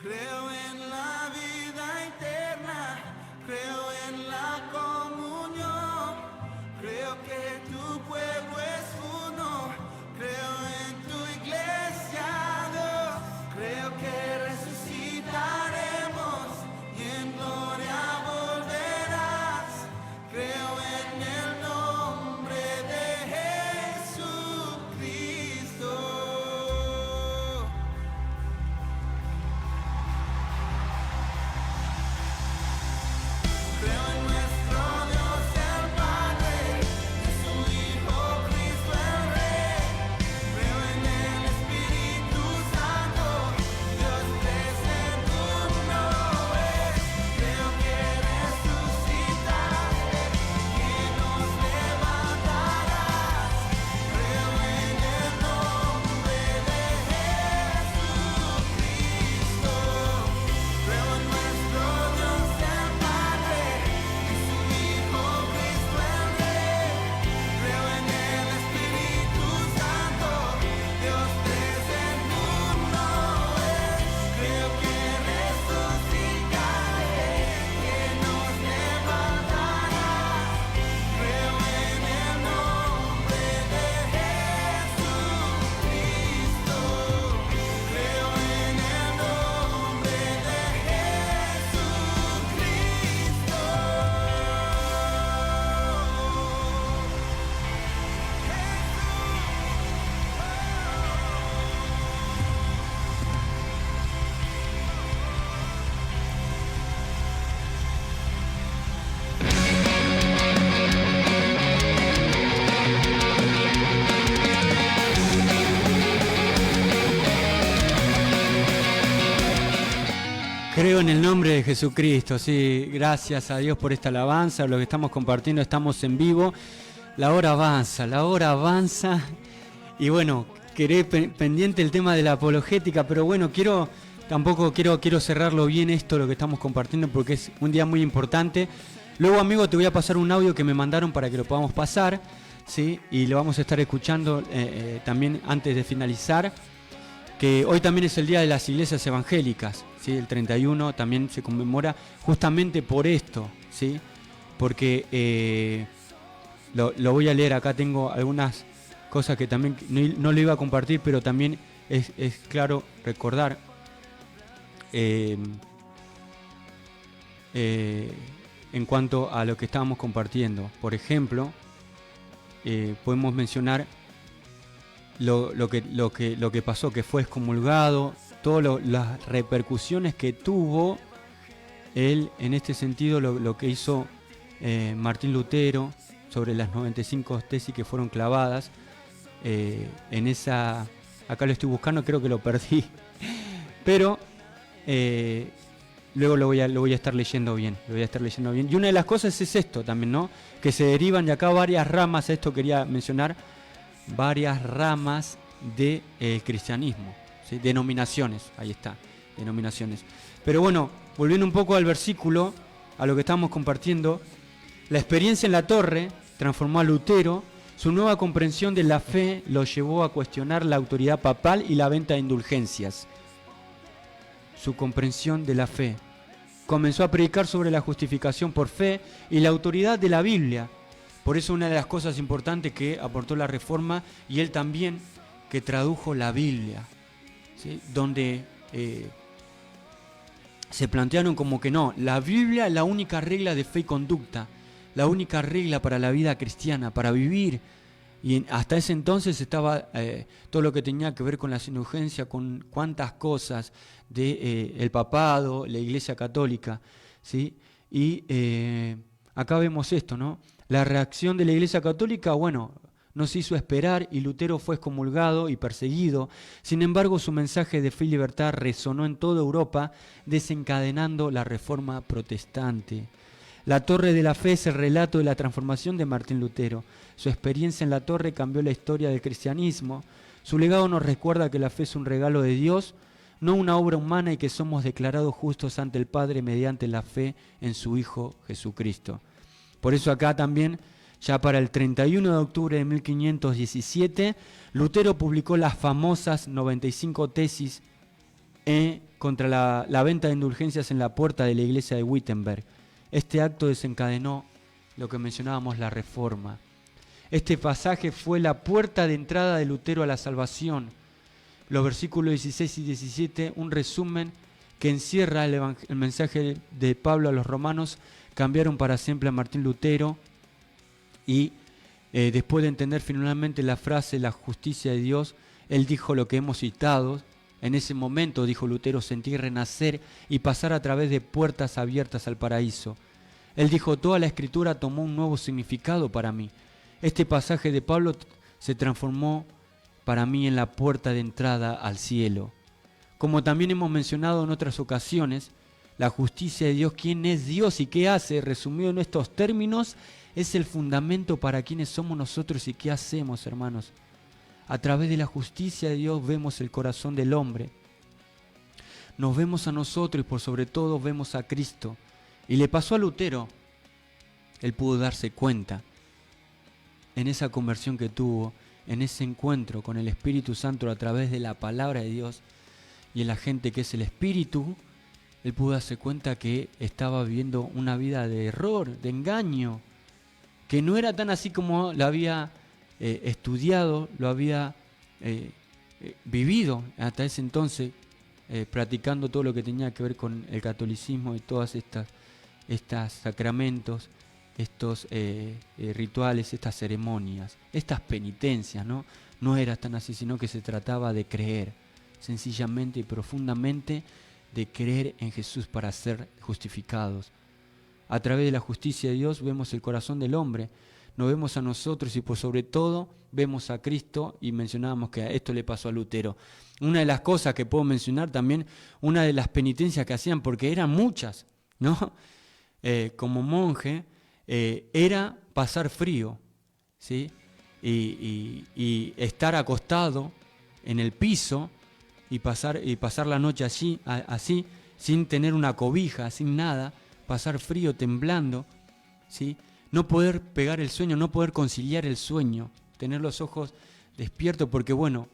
Creo en la vida eterna, creo en la comunión, creo que tu pueblo es uno, creo en tu iglesia, Dios, creo que resucitaremos y en gloria volverás, creo en el nombre de Jesucristo. Creo en nuestro Dios el Padre, en su Hijo Cristo el Rey. Creo en el Espíritu Santo, Dios tres en uno es. Creo que resucitaste, que nos levantarás. Creo en el nombre de Jesucristo. Creo en nuestro Dios el Padre, en su Hijo Cristo el Rey. Creo en el Espíritu Santo, Dios tres en uno es. Creo que resucitaste, que nos levantarás. Creo en el nombre de Jesucristo. Creo en el nombre de Creo en el nombre de Jesucristo, sí, gracias a Dios por esta alabanza, lo que estamos compartiendo, estamos en vivo, la hora avanza, y bueno, quedé pendiente el tema de la apologética, pero bueno, tampoco quiero cerrarlo bien esto, lo que estamos compartiendo, porque es un día muy importante. Luego, amigo, te voy a pasar un audio que me mandaron para que lo podamos pasar, ¿sí? Y lo vamos a estar escuchando también antes de finalizar, que hoy también es el Día de las Iglesias Evangélicas, ¿sí? El 31 también se conmemora justamente por esto, ¿sí? Porque lo voy a leer, acá tengo algunas cosas que también no lo iba a compartir, pero también es claro recordar en cuanto a lo que estábamos compartiendo. Por ejemplo, podemos mencionar lo que pasó, que fue excomulgado, todas las repercusiones que tuvo él, en este sentido, lo que hizo Martín Lutero sobre las 95 tesis que fueron clavadas en esa... Acá lo estoy buscando, creo que lo perdí, pero luego lo voy a estar leyendo bien, y una de las cosas es esto también, ¿no? Que se derivan de acá varias ramas, esto quería mencionar, varias ramas de cristianismo, ¿sí? Denominaciones, ahí está, denominaciones. Pero bueno, volviendo un poco al versículo, a lo que estamos compartiendo, la experiencia en la torre transformó a Lutero, su nueva comprensión de la fe lo llevó a cuestionar la autoridad papal y la venta de indulgencias. Su comprensión de la fe. Comenzó a predicar sobre la justificación por fe y la autoridad de la Biblia. Por eso una de las cosas importantes que aportó la Reforma, y él también, que tradujo la Biblia, ¿sí? Donde se plantearon como que no, la Biblia es la única regla de fe y conducta, la única regla para la vida cristiana, para vivir. Y hasta ese entonces estaba todo lo que tenía que ver con las indulgencias, con cuántas cosas de el papado, la Iglesia Católica, ¿sí? Y acá vemos esto, ¿no? La reacción de la Iglesia Católica, bueno, no se hizo esperar y Lutero fue excomulgado y perseguido. Sin embargo, su mensaje de fe y libertad resonó en toda Europa, desencadenando la Reforma protestante. La Torre de la Fe es el relato de la transformación de Martín Lutero. Su experiencia en la torre cambió la historia del cristianismo. Su legado nos recuerda que la fe es un regalo de Dios, no una obra humana, y que somos declarados justos ante el Padre mediante la fe en su Hijo Jesucristo. Por eso acá también, ya para el 31 de octubre de 1517, Lutero publicó las famosas 95 tesis contra la venta de indulgencias en la puerta de la iglesia de Wittenberg. Este acto desencadenó lo que mencionábamos, la Reforma. Este pasaje fue la puerta de entrada de Lutero a la salvación. Los versículos 16 y 17, un resumen que encierra el mensaje de Pablo a los romanos, cambiaron para siempre a Martín Lutero, y después de entender finalmente la frase la justicia de Dios, él dijo lo que hemos citado. En ese momento, dijo Lutero, sentí renacer y pasar a través de puertas abiertas al paraíso. Él dijo, toda la escritura tomó un nuevo significado para mí. Este pasaje de Pablo se transformó para mí en la puerta de entrada al cielo. Como también hemos mencionado en otras ocasiones, la justicia de Dios, quién es Dios y qué hace, resumido en estos términos, es el fundamento para quiénes somos nosotros y qué hacemos, hermanos. A través de la justicia de Dios vemos el corazón del hombre. Nos vemos a nosotros y por sobre todo vemos a Cristo. Y le pasó a Lutero, él pudo darse cuenta en esa conversión que tuvo, en ese encuentro con el Espíritu Santo a través de la palabra de Dios y en la gente que es el Espíritu, él pudo darse cuenta que estaba viviendo una vida de error, de engaño, que no era tan así como lo había estudiado, lo había vivido hasta ese entonces, practicando todo lo que tenía que ver con el catolicismo y todas estas sacramentos, estos rituales, estas ceremonias, estas penitencias, ¿no? No era tan así, sino que se trataba de creer, sencillamente y profundamente, de creer en Jesús para ser justificados. A través de la justicia de Dios vemos el corazón del hombre, nos vemos a nosotros y por sobre todo vemos a Cristo, y mencionábamos que a esto le pasó a Lutero. Una de las cosas que puedo mencionar también, una de las penitencias que hacían, porque eran muchas, ¿no? Como monje, era pasar frío, ¿sí? Y estar acostado en el piso y pasar la noche así, sin tener una cobija, sin nada, pasar frío, temblando, ¿sí? No poder pegar el sueño, no poder conciliar el sueño, tener los ojos despiertos, porque bueno,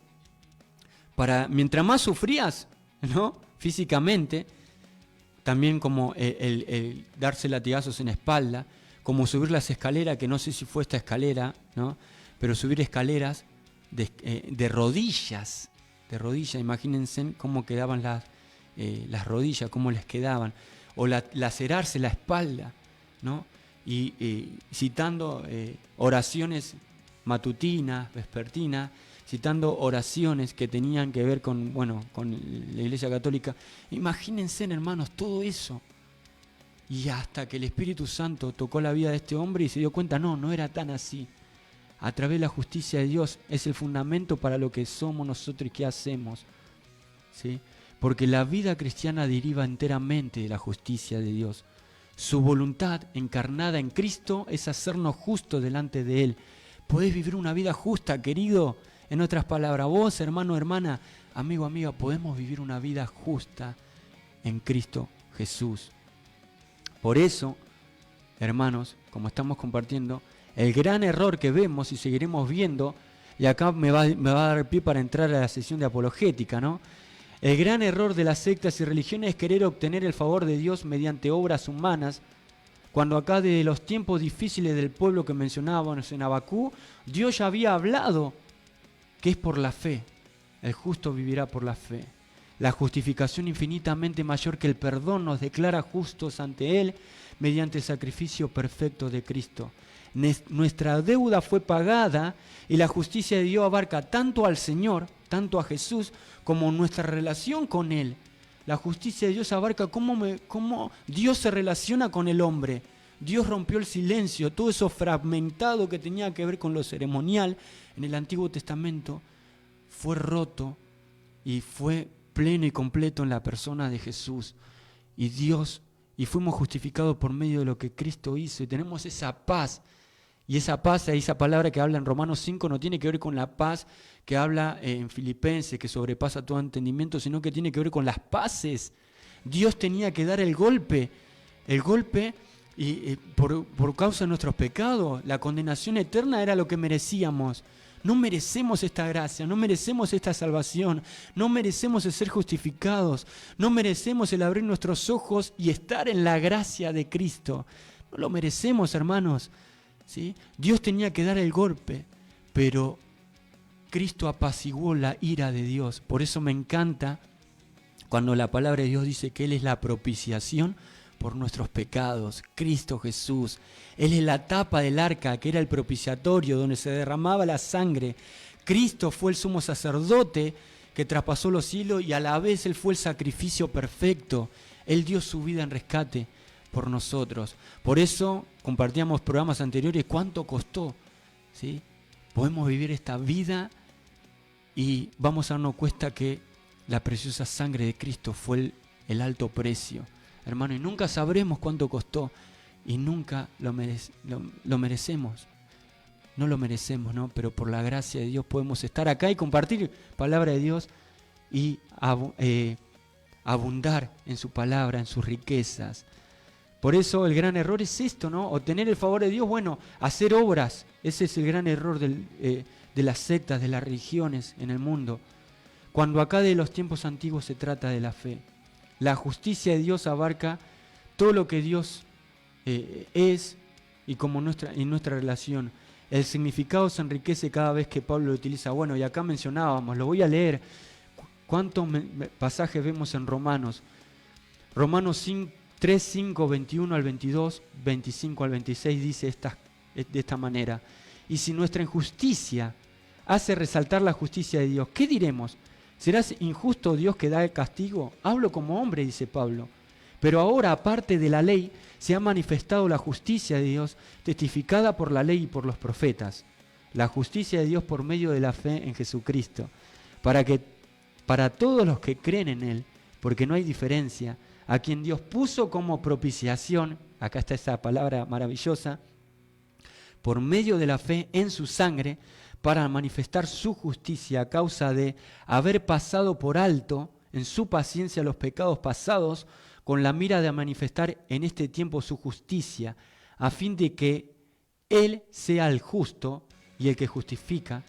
mientras más sufrías, ¿no? Físicamente, también como el darse latigazos en la espalda, como subir las escaleras, que no sé si fue esta escalera, ¿no? Pero subir escaleras de rodillas, imagínense cómo quedaban las rodillas, cómo les quedaban, o lacerarse la espalda, ¿no? Y citando oraciones matutinas, vespertinas, citando oraciones que tenían que ver con la Iglesia Católica. Imagínense, hermanos, todo eso. Y hasta que el Espíritu Santo tocó la vida de este hombre y se dio cuenta, no era tan así. A través de la justicia de Dios es el fundamento para lo que somos nosotros y qué hacemos, ¿sí? Porque la vida cristiana deriva enteramente de la justicia de Dios. Su voluntad encarnada en Cristo es hacernos justos delante de Él. ¿Podés vivir una vida justa, querido? En otras palabras, vos, hermano, hermana, amigo, amiga, podemos vivir una vida justa en Cristo Jesús. Por eso, hermanos, como estamos compartiendo, el gran error que vemos y seguiremos viendo, y acá me va a dar pie para entrar a la sesión de apologética, ¿no? El gran error de las sectas y religiones es querer obtener el favor de Dios mediante obras humanas, cuando acá de los tiempos difíciles del pueblo que mencionábamos en Abacú, Dios ya había hablado que es por la fe, el justo vivirá por la fe. La justificación infinitamente mayor que el perdón nos declara justos ante Él mediante el sacrificio perfecto de Cristo. Nuestra deuda fue pagada y la justicia de Dios abarca tanto al Señor, tanto a Jesús, como nuestra relación con Él. La justicia de Dios abarca cómo Dios se relaciona con el hombre. Dios rompió el silencio, todo eso fragmentado que tenía que ver con lo ceremonial en el Antiguo Testamento fue roto y fue pleno y completo en la persona de Jesús. Y fuimos justificados por medio de lo que Cristo hizo y tenemos esa paz. Y esa paz, esa palabra que habla en Romanos 5 no tiene que ver con la paz que habla en Filipenses, que sobrepasa todo entendimiento, sino que tiene que ver con las paces. Dios tenía que dar el golpe y por causa de nuestros pecados. La condenación eterna era lo que merecíamos. No merecemos esta gracia, no merecemos esta salvación, no merecemos el ser justificados, no merecemos el abrir nuestros ojos y estar en la gracia de Cristo. No lo merecemos, hermanos, ¿sí? Dios tenía que dar el golpe, pero Cristo apaciguó la ira de Dios. Por eso me encanta cuando la palabra de Dios dice que Él es la propiciación por nuestros pecados, Cristo Jesús. Él es la tapa del arca, que era el propiciatorio donde se derramaba la sangre. Cristo fue el sumo sacerdote que traspasó los cielos y a la vez Él fue el sacrificio perfecto. Él dio su vida en rescate por nosotros. Por eso compartíamos programas anteriores cuánto costó, ¿sí? Podemos vivir esta vida y vamos a darnos cuenta que la preciosa sangre de Cristo fue el alto precio. Hermano, y nunca sabremos cuánto costó y nunca lo merecemos. No lo merecemos, ¿no? Pero por la gracia de Dios podemos estar acá y compartir palabra de Dios y abundar en su palabra, en sus riquezas. Por eso el gran error es esto, ¿no? Obtener el favor de Dios, bueno, hacer obras. Ese es el gran error de las sectas, de las religiones en el mundo. Cuando acá de los tiempos antiguos se trata de la fe. La justicia de Dios abarca todo lo que Dios es y como nuestra relación. El significado se enriquece cada vez que Pablo lo utiliza. Bueno, y acá mencionábamos, lo voy a leer. ¿Cuántos pasajes vemos en Romanos? Romanos 3, 5, 21 al 22, 25 al 26 dice de esta manera. Y si nuestra injusticia hace resaltar la justicia de Dios, ¿qué diremos? ¿Será injusto Dios que da el castigo? Hablo como hombre, dice Pablo. Pero ahora, aparte de la ley, se ha manifestado la justicia de Dios, testificada por la ley y por los profetas. La justicia de Dios por medio de la fe en Jesucristo. Para todos los que creen en Él, porque no hay diferencia, a quien Dios puso como propiciación, acá está esa palabra maravillosa, por medio de la fe en su sangre, para manifestar su justicia a causa de haber pasado por alto en su paciencia los pecados pasados, con la mira de manifestar en este tiempo su justicia, a fin de que Él sea el justo y el que justifica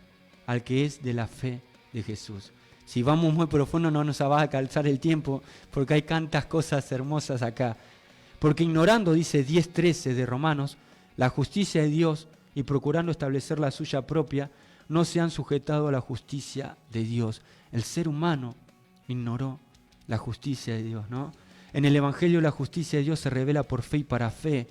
al que es de la fe de Jesús. Si vamos muy profundo no nos va a alcanzar el tiempo, porque hay tantas cosas hermosas acá. Porque ignorando, dice 10:13 de Romanos, la justicia de Dios y procurando establecer la suya propia, no se han sujetado a la justicia de Dios. El ser humano ignoró la justicia de Dios, ¿no? En el Evangelio la justicia de Dios se revela por fe y para fe.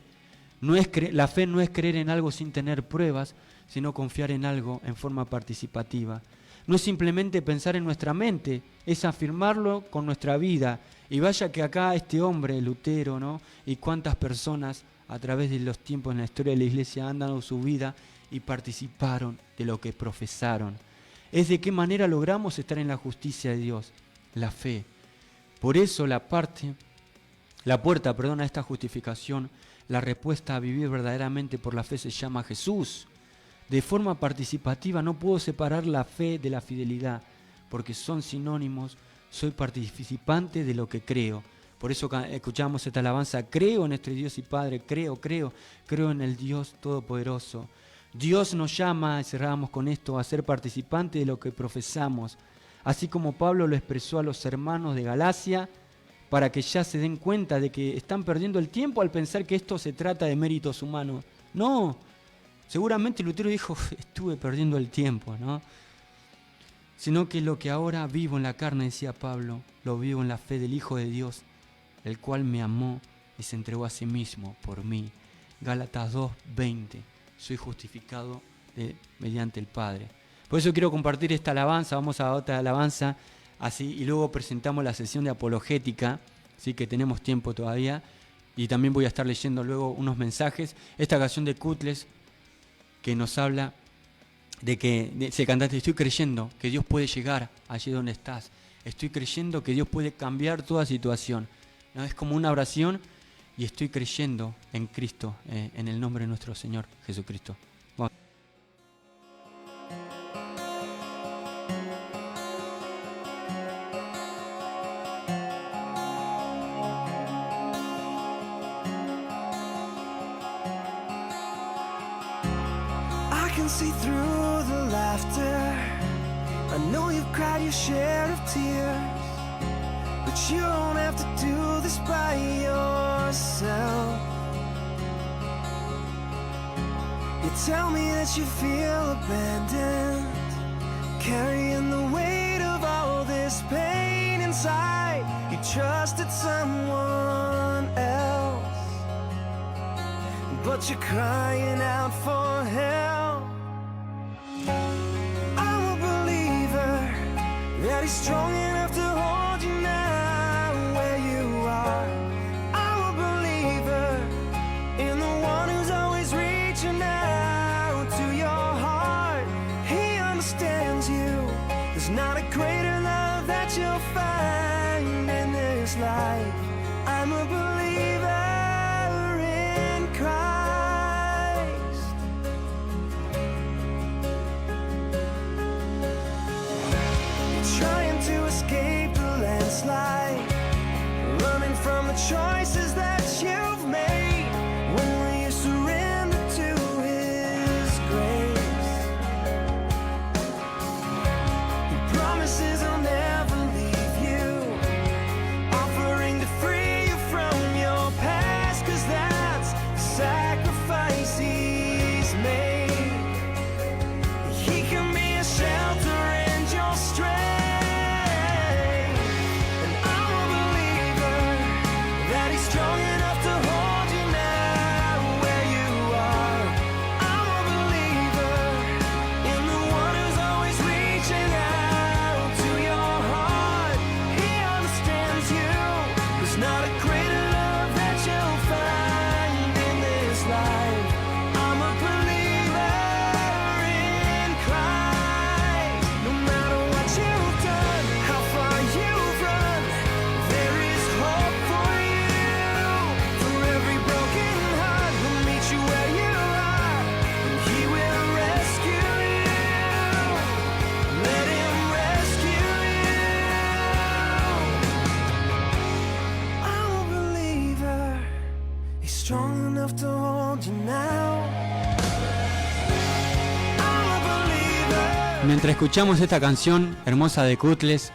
La fe no es creer en algo sin tener pruebas, sino confiar en algo en forma participativa. No es simplemente pensar en nuestra mente, es afirmarlo con nuestra vida. Y vaya que acá este hombre, Lutero, ¿no? Y cuántas personas a través de los tiempos en la historia de la iglesia han dado su vida y participaron de lo que profesaron. Es de qué manera logramos estar en la justicia de Dios, la fe. Por eso la puerta a esta justificación, la respuesta a vivir verdaderamente por la fe se llama Jesús. De forma participativa no puedo separar la fe de la fidelidad, porque son sinónimos. Soy participante de lo que creo. Por eso escuchamos esta alabanza, creo en nuestro Dios y Padre, creo en el Dios Todopoderoso. Dios nos llama, y cerramos con esto, a ser participantes de lo que profesamos, así como Pablo lo expresó a los hermanos de Galacia, para que ya se den cuenta de que están perdiendo el tiempo al pensar que esto se trata de méritos humanos. No, seguramente Lutero dijo, estuve perdiendo el tiempo, ¿no? Sino que lo que ahora vivo en la carne, decía Pablo, lo vivo en la fe del Hijo de Dios, el cual me amó y se entregó a sí mismo por mí. Gálatas 2:20, soy justificado mediante el Padre. Por eso quiero compartir esta alabanza, vamos a otra alabanza, así, y luego presentamos la sesión de apologética, ¿sí? Que tenemos tiempo todavía, y también voy a estar leyendo luego unos mensajes. Esta canción de Cutles, que nos habla de que ese cantante, estoy creyendo que Dios puede llegar allí donde estás, estoy creyendo que Dios puede cambiar toda situación, ¿no? Es como una oración y estoy creyendo en Cristo, en el nombre de nuestro Señor Jesucristo. Vamos. I can see through the laughter. I know you've cried your share of tears, but you don't have to do this by yourself. You tell me that you feel abandoned, carrying the weight of all this pain inside. You trusted someone else, but you're crying out for help. I'm a believer that he's strong enough to hold you now where you are. I'm a believer in the one who's always reaching out to your heart. He understands you. There's not a greater love that you'll find in this life. I'm a believer in Christ. You're trying to escape the landslide, running from the choices that you've made. When will you surrender to His grace? He promises He'll never leave you, offering to free you from your past, 'cause that's the sacrifice He's made. He can be a shelter and your strength. And I'm a believer that He's strong enough to hold you now where you are. I'm a believer in the one who's always reaching out to your heart. He understands you. There's not a greater love that you'll find in this life. I'm a believer in Christ. No matter what you've done, how far you've run, there is hope for you. For every broken heart, He'll meet you where you are, and He will rescue you. Let Him rescue you. I'm a believer. He's strong enough to hold you now. I'm a believer. Mientras escuchamos esta canción hermosa de Kutless,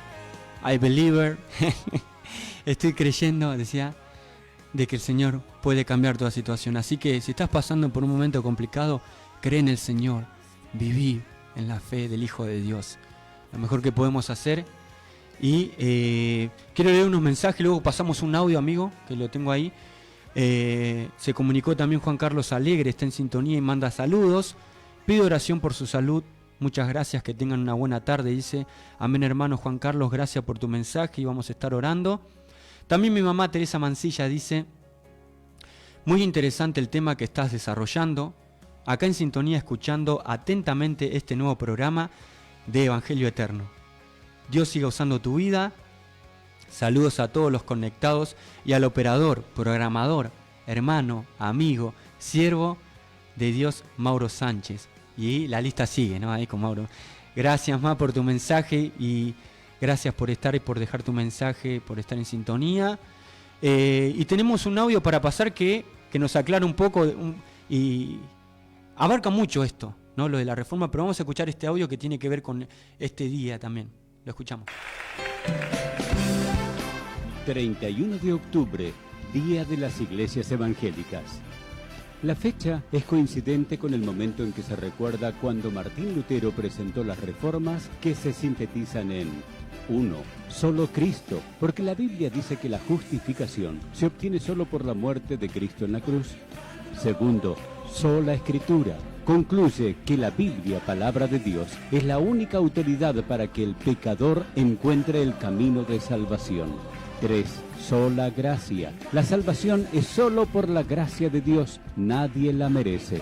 I Believer, estoy creyendo, decía, de que el Señor puede cambiar toda situación. Así que si estás pasando por un momento complicado, cree en el Señor, viví en la fe del Hijo de Dios. Lo mejor que podemos hacer. Y quiero leer unos mensajes, luego pasamos un audio, amigo, que lo tengo ahí. Se comunicó también Juan Carlos Alegre, está en sintonía y manda saludos. Pido oración por su salud. Muchas gracias, que tengan una buena tarde, dice. Amén, hermano Juan Carlos, gracias por tu mensaje y vamos a estar orando. También mi mamá Teresa Mancilla dice: muy interesante el tema que estás desarrollando. Acá en sintonía, escuchando atentamente este nuevo programa de Evangelio Eterno. Dios siga usando tu vida. Saludos a todos los conectados y al operador, programador, hermano, amigo, siervo de Dios, Mauro Sánchez. Y la lista sigue, ¿no? Ahí con Mauro. Gracias, Ma, por tu mensaje y gracias por estar y por dejar tu mensaje, por estar en sintonía. Y tenemos un audio para pasar que nos aclara un poco y abarca mucho esto, ¿no? Lo de la reforma, pero vamos a escuchar este audio que tiene que ver con este día también. Lo escuchamos. 31 de octubre, Día de las Iglesias Evangélicas. La fecha es coincidente con el momento en que se recuerda cuando Martín Lutero presentó las reformas que se sintetizan en 1. Solo Cristo, porque la Biblia dice que la justificación se obtiene solo por la muerte de Cristo en la cruz. 2. Sola Escritura. Concluye que la Biblia, palabra de Dios, es la única autoridad para que el pecador encuentre el camino de salvación. 3. Sola gracia. La salvación es solo por la gracia de Dios, nadie la merece.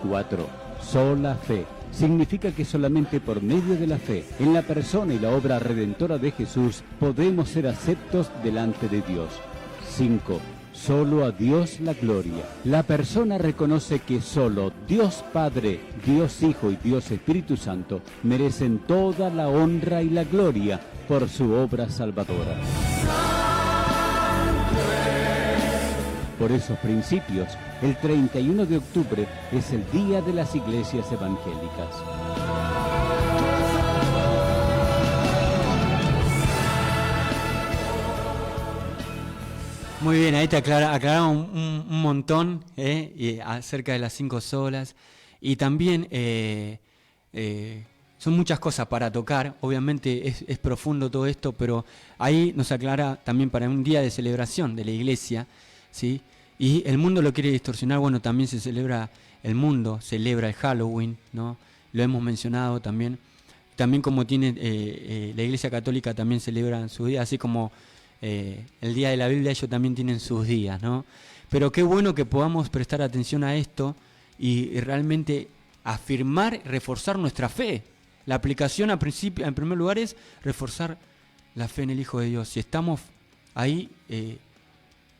4. Sola fe. Significa que solamente por medio de la fe, en la persona y la obra redentora de Jesús, podemos ser aceptos delante de Dios. 5. Solo a Dios la gloria. La persona reconoce que solo Dios Padre, Dios Hijo y Dios Espíritu Santo merecen toda la honra y la gloria por su obra salvadora. Por esos principios, El 31 de octubre es el Día de las Iglesias Evangélicas. Muy bien, ahí te aclaramos un montón y acerca de las 5 solas. Y también son muchas cosas para tocar. Obviamente es profundo todo esto, pero ahí nos aclara también para un día de celebración de la iglesia, ¿sí? Y el mundo lo quiere distorsionar. Bueno, también se celebra el mundo, celebra el Halloween, ¿no? Lo hemos mencionado también. También como tiene la Iglesia Católica también celebra sus días, así como el Día de la Biblia, ellos también tienen sus días, ¿no? Pero qué bueno que podamos prestar atención a esto y realmente afirmar, reforzar nuestra fe. La aplicación en primer lugar es reforzar la fe en el Hijo de Dios. Si estamos ahí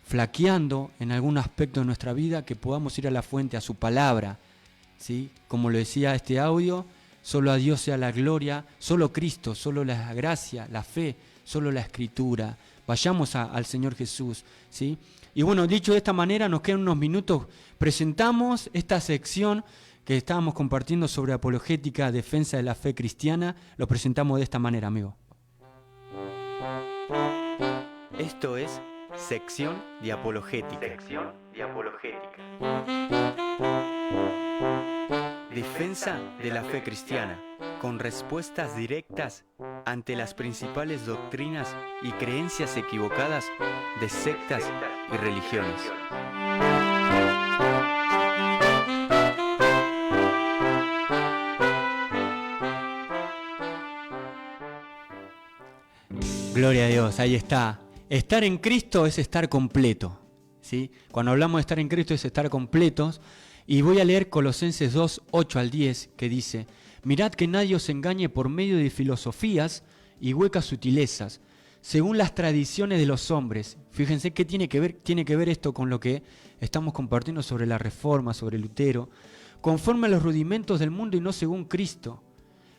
flaqueando en algún aspecto de nuestra vida, que podamos ir a la fuente, a su palabra, ¿sí? Como lo decía este audio, solo a Dios sea la gloria, solo Cristo, solo la gracia, la fe, solo la Escritura. Vayamos al Señor Jesús, ¿sí? Y bueno, dicho de esta manera, nos quedan unos minutos. Presentamos esta sección que estábamos compartiendo sobre apologética, defensa de la fe cristiana. Lo presentamos de esta manera, amigo. Esto es sección de apologética. Sección de apologética. Defensa de la fe cristiana, con respuestas directas ante las principales doctrinas y creencias equivocadas de sectas y religiones. Gloria a Dios, ahí está. Estar en Cristo es estar completo, ¿sí? Cuando hablamos de estar en Cristo es estar completos. Y voy a leer Colosenses 2, 8 al 10, que dice: mirad que nadie os engañe por medio de filosofías y huecas sutilezas, según las tradiciones de los hombres. Fíjense qué tiene que ver esto con lo que estamos compartiendo sobre la Reforma, sobre Lutero, conforme a los rudimentos del mundo y no según Cristo,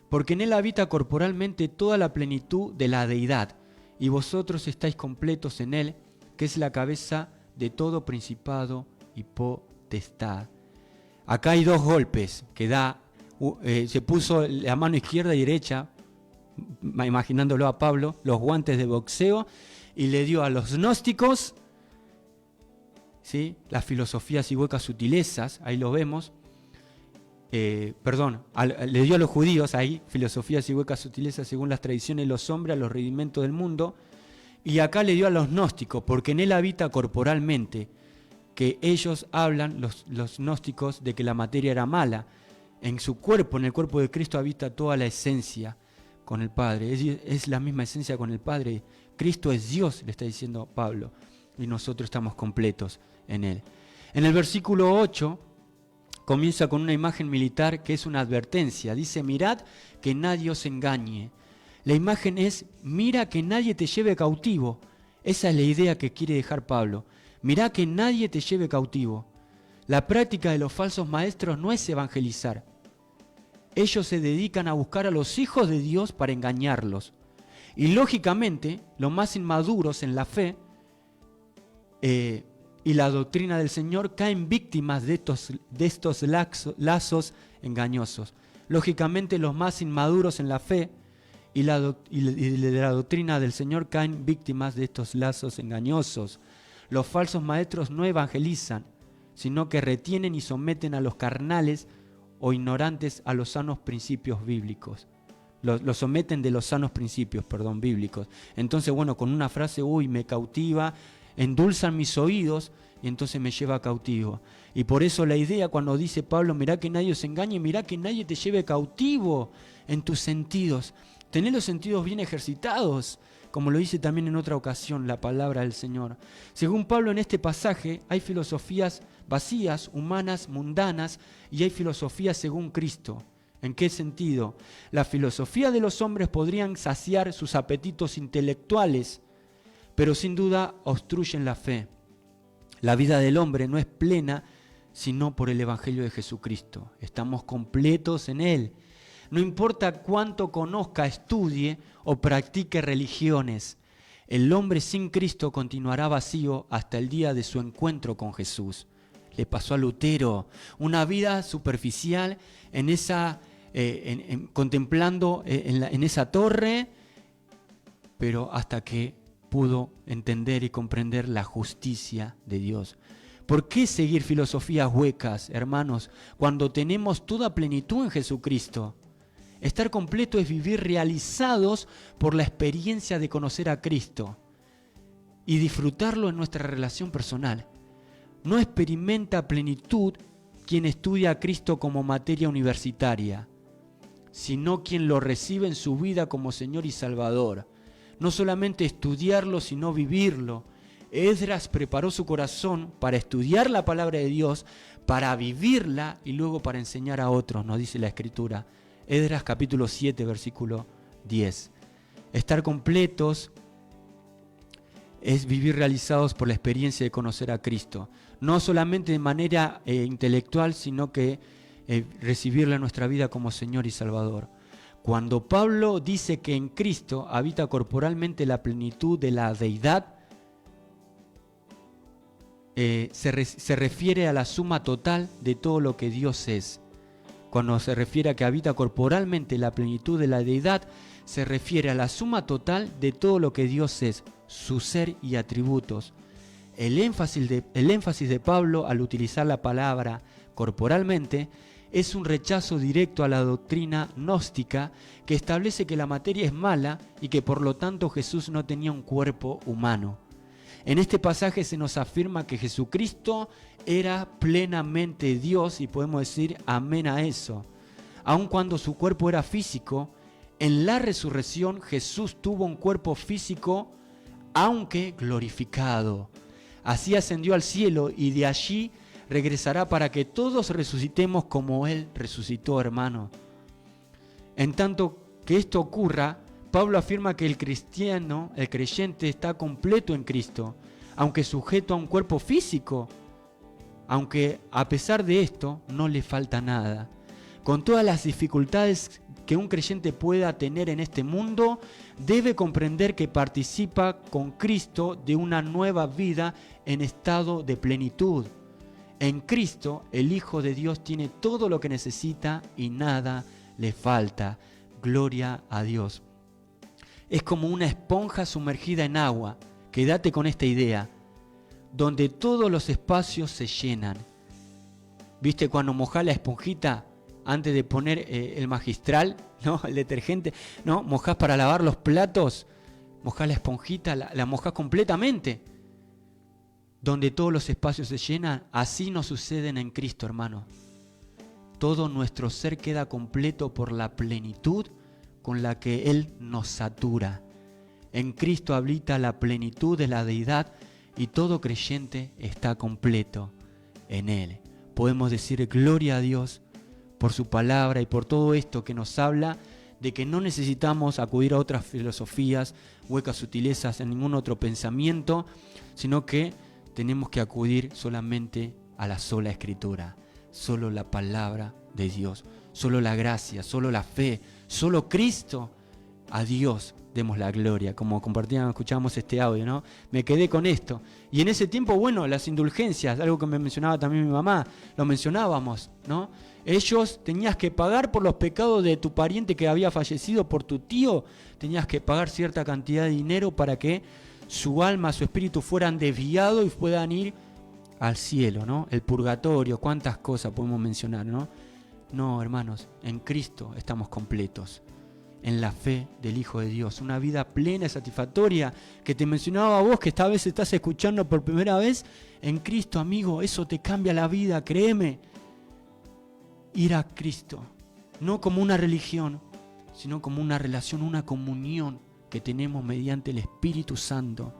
porque en él habita corporalmente toda la plenitud de la deidad, y vosotros estáis completos en él, que es la cabeza de todo principado y potestad. Acá hay dos golpes que da, se puso la mano izquierda y derecha, imaginándolo a Pablo, los guantes de boxeo, y le dio a los gnósticos, ¿sí?, las filosofías y huecas sutilezas, ahí lo vemos, le dio a los judíos ahí filosofías y huecas sutilezas según las tradiciones de los hombres, a los rudimentos del mundo, y acá le dio a los gnósticos, porque en él habita corporalmente, que ellos hablan, los gnósticos, de que la materia era mala. En su cuerpo, en el cuerpo de Cristo, habita toda la esencia con el Padre. Es la misma esencia con el Padre. Cristo es Dios, le está diciendo Pablo, y nosotros estamos completos en él. En el versículo 8 comienza con una imagen militar que es una advertencia. Dice: mirad que nadie os engañe. La imagen es: mira que nadie te lleve cautivo. Esa es la idea que quiere dejar Pablo. Mirá que nadie te lleve cautivo. La práctica de los falsos maestros no es evangelizar. Ellos se dedican a buscar a los hijos de Dios para engañarlos. Y lógicamente, los más inmaduros en la fe y la doctrina del Señor caen víctimas de estos lazos engañosos. Lógicamente, los más inmaduros en la fe y de la doctrina del Señor caen víctimas de estos lazos engañosos. Los falsos maestros no evangelizan, sino que retienen y someten a los carnales o ignorantes a los sanos principios bíblicos. Los someten de los sanos principios, bíblicos. Entonces, bueno, con una frase, me cautiva, endulzan mis oídos y entonces me lleva cautivo. Y por eso la idea cuando dice Pablo: mirá que nadie os engañe, mirá que nadie te lleve cautivo en tus sentidos. Tener los sentidos bien ejercitados, como lo dice también en otra ocasión la palabra del Señor. Según Pablo, en este pasaje hay filosofías vacías, humanas, mundanas, y hay filosofías según Cristo. ¿En qué sentido? La filosofía de los hombres podrían saciar sus apetitos intelectuales, pero sin duda obstruyen la fe. La vida del hombre no es plena sino por el Evangelio de Jesucristo. Estamos completos en Él. No importa cuánto conozca, estudie o practique religiones, el hombre sin Cristo continuará vacío hasta el día de su encuentro con Jesús. le pasó a Lutero. Una vida superficial en esa, contemplando en esa torre, pero hasta que pudo entender y comprender la justicia de Dios. ¿Por qué seguir filosofías huecas, hermanos, cuando tenemos toda plenitud en Jesucristo? Estar completo es vivir realizados por la experiencia de conocer a Cristo y disfrutarlo en nuestra relación personal. No experimenta plenitud quien estudia a Cristo como materia universitaria, sino quien lo recibe en su vida como Señor y Salvador. No solamente estudiarlo, sino vivirlo. Esdras preparó su corazón para estudiar la palabra de Dios, para vivirla y luego para enseñar a otros, nos dice la Escritura. Esdras capítulo 7, versículo 10. Estar completos es vivir realizados por la experiencia de conocer a Cristo. No solamente de manera intelectual, sino que recibirla en nuestra vida como Señor y Salvador. Cuando Pablo dice que en Cristo habita corporalmente la plenitud de la deidad, se refiere a la suma total de todo lo que Dios es. Cuando se refiere a que habita corporalmente la plenitud de la deidad, se refiere a la suma total de todo lo que Dios es, su ser y atributos. El énfasis de Pablo al utilizar la palabra corporalmente es un rechazo directo a la doctrina gnóstica que establece que la materia es mala y que por lo tanto Jesús no tenía un cuerpo humano. En este pasaje se nos afirma que Jesucristo era plenamente Dios y podemos decir amén a eso. Aun cuando su cuerpo era físico, en la resurrección Jesús tuvo un cuerpo físico, aunque glorificado. Así ascendió al cielo y de allí regresará para que todos resucitemos como Él resucitó, hermano. En tanto que esto ocurra, Pablo afirma que el cristiano, el creyente, está completo en Cristo, aunque sujeto a un cuerpo físico, aunque a pesar de esto no le falta nada. Con todas las dificultades que un creyente pueda tener en este mundo, debe comprender que participa con Cristo de una nueva vida en estado de plenitud. En Cristo, el Hijo de Dios tiene todo lo que necesita y nada le falta. Gloria a Dios. Es como una esponja sumergida en agua. Quédate con esta idea. Donde todos los espacios se llenan. ¿Viste cuando mojás la esponjita antes de poner el magistral, ¿no? El detergente? ¿No? Mojás para lavar los platos. Mojás la esponjita, la mojás completamente. Donde todos los espacios se llenan, así nos suceden en Cristo, hermano. Todo nuestro ser queda completo por la plenitud con la que Él nos satura. En Cristo habita la plenitud de la deidad y todo creyente está completo en Él. Podemos decir gloria a Dios por su palabra y por todo esto que nos habla de que no necesitamos acudir a otras filosofías, huecas sutilezas, en ningún otro pensamiento, sino que tenemos que acudir solamente a la sola Escritura, solo la palabra de Dios, solo la gracia, solo la fe, solo Cristo. A Dios demos la gloria, como compartíamos, escuchábamos este audio, ¿no? Me quedé con esto. Y en ese tiempo, bueno, las indulgencias, algo que me mencionaba también mi mamá, lo mencionábamos, ¿no? Ellos tenías que pagar por los pecados de tu pariente que había fallecido, por tu tío, tenías que pagar cierta cantidad de dinero para que su alma, su espíritu fueran desviados y puedan ir al cielo, ¿no? El purgatorio, cuántas cosas podemos mencionar, ¿no? No, hermanos, en Cristo estamos completos, en la fe del Hijo de Dios, una vida plena y satisfactoria que te mencionaba a vos, que esta vez estás escuchando por primera vez. En Cristo, amigo, eso te cambia la vida, créeme. Ir a Cristo, no como una religión, sino como una relación, una comunión que tenemos mediante el Espíritu Santo.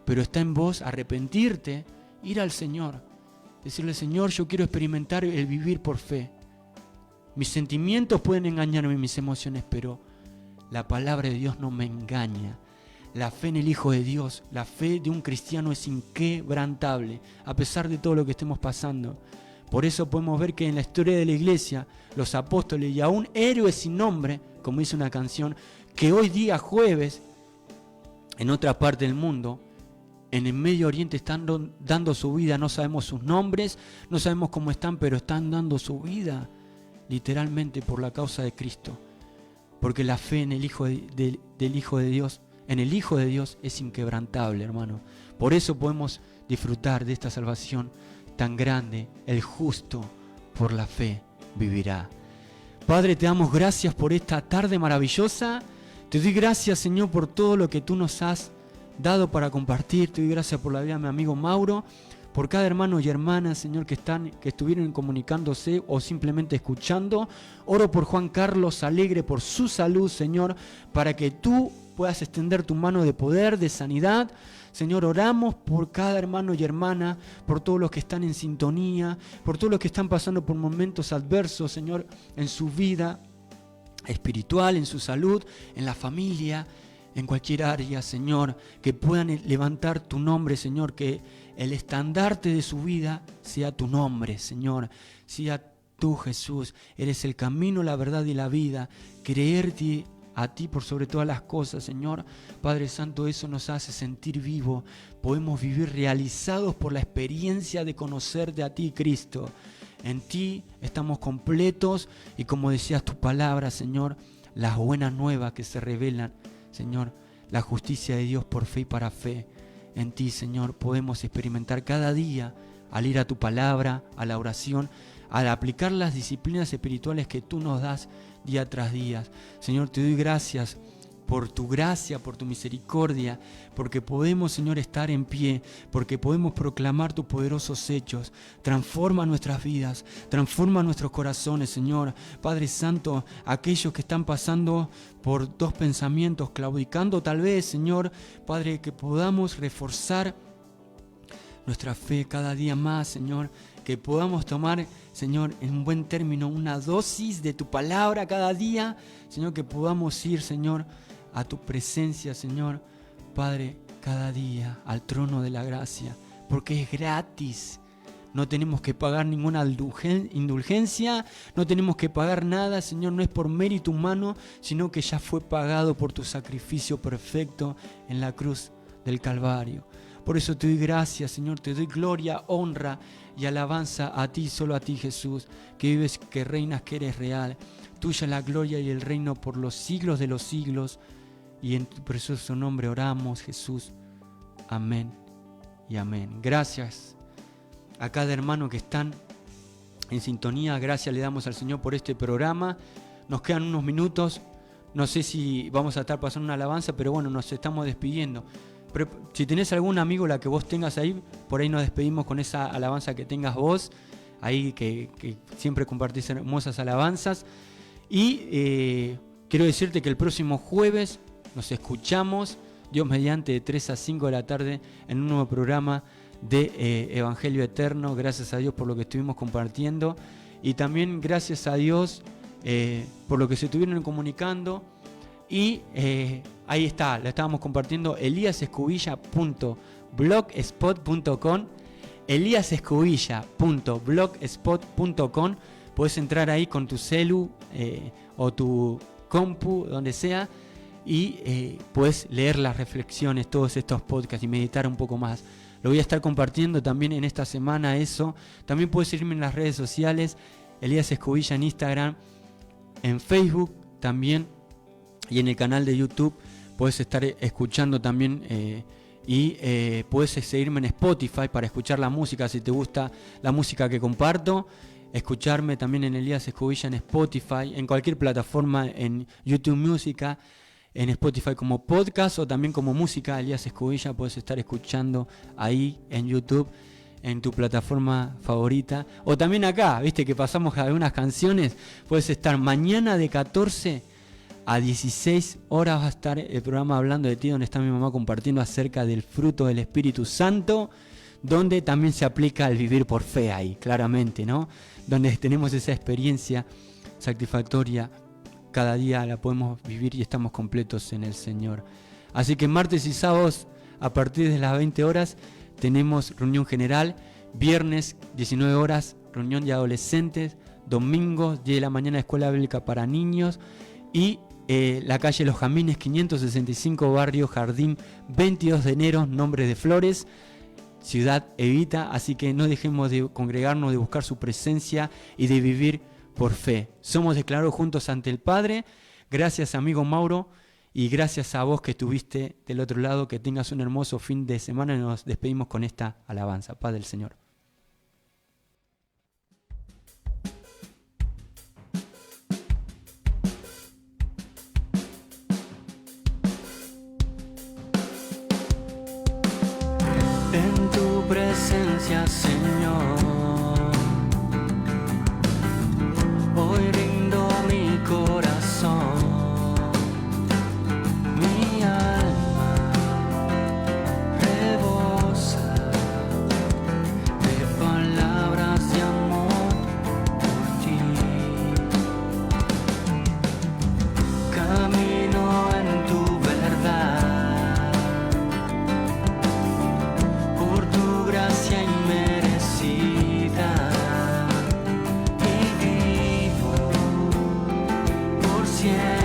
Pero está en vos arrepentirte, ir al Señor, decirle: Señor, yo quiero experimentar el vivir por fe. Mis sentimientos pueden engañarme, mis emociones, pero la palabra de Dios no me engaña. La fe en el Hijo de Dios, la fe de un cristiano es inquebrantable, a pesar de todo lo que estemos pasando. Por eso podemos ver que en la historia de la iglesia, los apóstoles y aún héroes sin nombre, como dice una canción, que hoy día jueves, en otra parte del mundo, en el Medio Oriente están dando su vida. No sabemos sus nombres, no sabemos cómo están, pero están dando su vida literalmente por la causa de Cristo. Porque la fe en el Hijo del Hijo de Dios, en el Hijo de Dios, es inquebrantable, hermano. Por eso podemos disfrutar de esta salvación tan grande. El justo por la fe vivirá. Padre, te damos gracias por esta tarde maravillosa. Te doy gracias, Señor, por todo lo que tú nos has dado para compartir. Te doy gracias por la vida de mi amigo Mauro, por cada hermano y hermana, Señor, que estuvieron comunicándose o simplemente escuchando. Oro por Juan Carlos Alegre, por su salud, Señor, para que tú puedas extender tu mano de poder, de sanidad. Señor, oramos por cada hermano y hermana, por todos los que están en sintonía, por todos los que están pasando por momentos adversos, Señor, en su vida espiritual, en su salud, en la familia, en cualquier área, Señor, que puedan levantar tu nombre, Señor, que el estandarte de su vida sea tu nombre, Señor, sea tú, Jesús. Eres el camino, la verdad y la vida. Creerte a ti por sobre todas las cosas, Señor. Padre Santo, eso nos hace sentir vivo. Podemos vivir realizados por la experiencia de conocerte a ti, Cristo. En ti estamos completos y, como decías tu palabra, Señor, las buenas nuevas que se revelan, Señor, la justicia de Dios por fe y para fe. En ti, Señor, podemos experimentar cada día al ir a tu palabra, a la oración, al aplicar las disciplinas espirituales que tú nos das día tras día. Señor, te doy gracias por tu gracia, por tu misericordia, porque podemos, Señor, estar en pie, porque podemos proclamar tus poderosos hechos. Transforma nuestras vidas, transforma nuestros corazones, Señor. Padre Santo, aquellos que están pasando por dos pensamientos, claudicando tal vez, Señor, Padre, que podamos reforzar nuestra fe cada día más, Señor, que podamos tomar, Señor, en un buen término, una dosis de tu palabra cada día, Señor, que podamos ir, Señor, a tu presencia, Señor, Padre, cada día al trono de la gracia, porque es gratis. No tenemos que pagar ninguna indulgencia, no tenemos que pagar nada, Señor, no es por mérito humano, sino que ya fue pagado por tu sacrificio perfecto en la cruz del Calvario. Por eso te doy gracias, Señor, te doy gloria, honra y alabanza a ti, solo a ti, Jesús, que vives, que reinas, que eres real. Tuya la gloria y el reino por los siglos de los siglos. Y en tu precioso nombre oramos, Jesús. Amén y amén. Gracias a cada hermano que están en sintonía. Gracias le damos al Señor por este programa. Nos quedan unos minutos. No sé si vamos a estar pasando una alabanza, pero bueno, nos estamos despidiendo. Pero si tenés algún amigo, la que vos tengas ahí, por ahí nos despedimos con esa alabanza que tengas vos. Ahí que siempre compartís hermosas alabanzas. Y quiero decirte que el próximo jueves nos escuchamos, Dios mediante, de 3 a 5 de la tarde en un nuevo programa de Evangelio Eterno. Gracias a Dios por lo que estuvimos compartiendo y también gracias a Dios por lo que se estuvieron comunicando. Y ahí está, lo estábamos compartiendo, eliasescubilla.blogspot.com, eliasescubilla.blogspot.com. Puedes entrar ahí con tu celu o tu compu, donde sea, y puedes leer las reflexiones, todos estos podcasts y meditar un poco más. Lo voy a estar compartiendo también en esta semana eso. También puedes seguirme en las redes sociales, Elías Escubilla en Instagram, en Facebook también, y en el canal de YouTube puedes estar escuchando también y puedes seguirme en Spotify para escuchar la música si te gusta la música que comparto. Escucharme también en Elías Escubilla en Spotify, en cualquier plataforma, en YouTube Música, en Spotify como podcast o también como música Elías Escubilla. Puedes estar escuchando ahí en YouTube, en tu plataforma favorita. O también acá, viste que pasamos algunas canciones. Puedes estar mañana de 14 a 16 horas va a estar el programa Hablando de Ti, donde está mi mamá compartiendo acerca del fruto del Espíritu Santo, donde también se aplica el vivir por fe ahí, claramente, ¿no? Donde tenemos esa experiencia satisfactoria, cada día la podemos vivir y estamos completos en el Señor. Así que martes y sábados, a partir de las 20 horas, tenemos reunión general, viernes 19 horas, reunión de adolescentes, domingos 10 de la mañana, escuela bíblica para niños, y la calle Los Jamines 565, barrio Jardín 22 de enero, Nombre de Flores, Ciudad Evita. Así que no dejemos de congregarnos, de buscar su presencia y de vivir por fe. Somos declarados juntos ante el Padre. Gracias, amigo Mauro, y gracias a vos que estuviste del otro lado. Que tengas un hermoso fin de semana y nos despedimos con esta alabanza. Paz del Señor. En tu presencia, Señor, hoy rindo mi corazón, mi alma rebosa de palabras de amor por ti. Camino en tu verdad, por tu gracia inmerecida, y vivo por siempre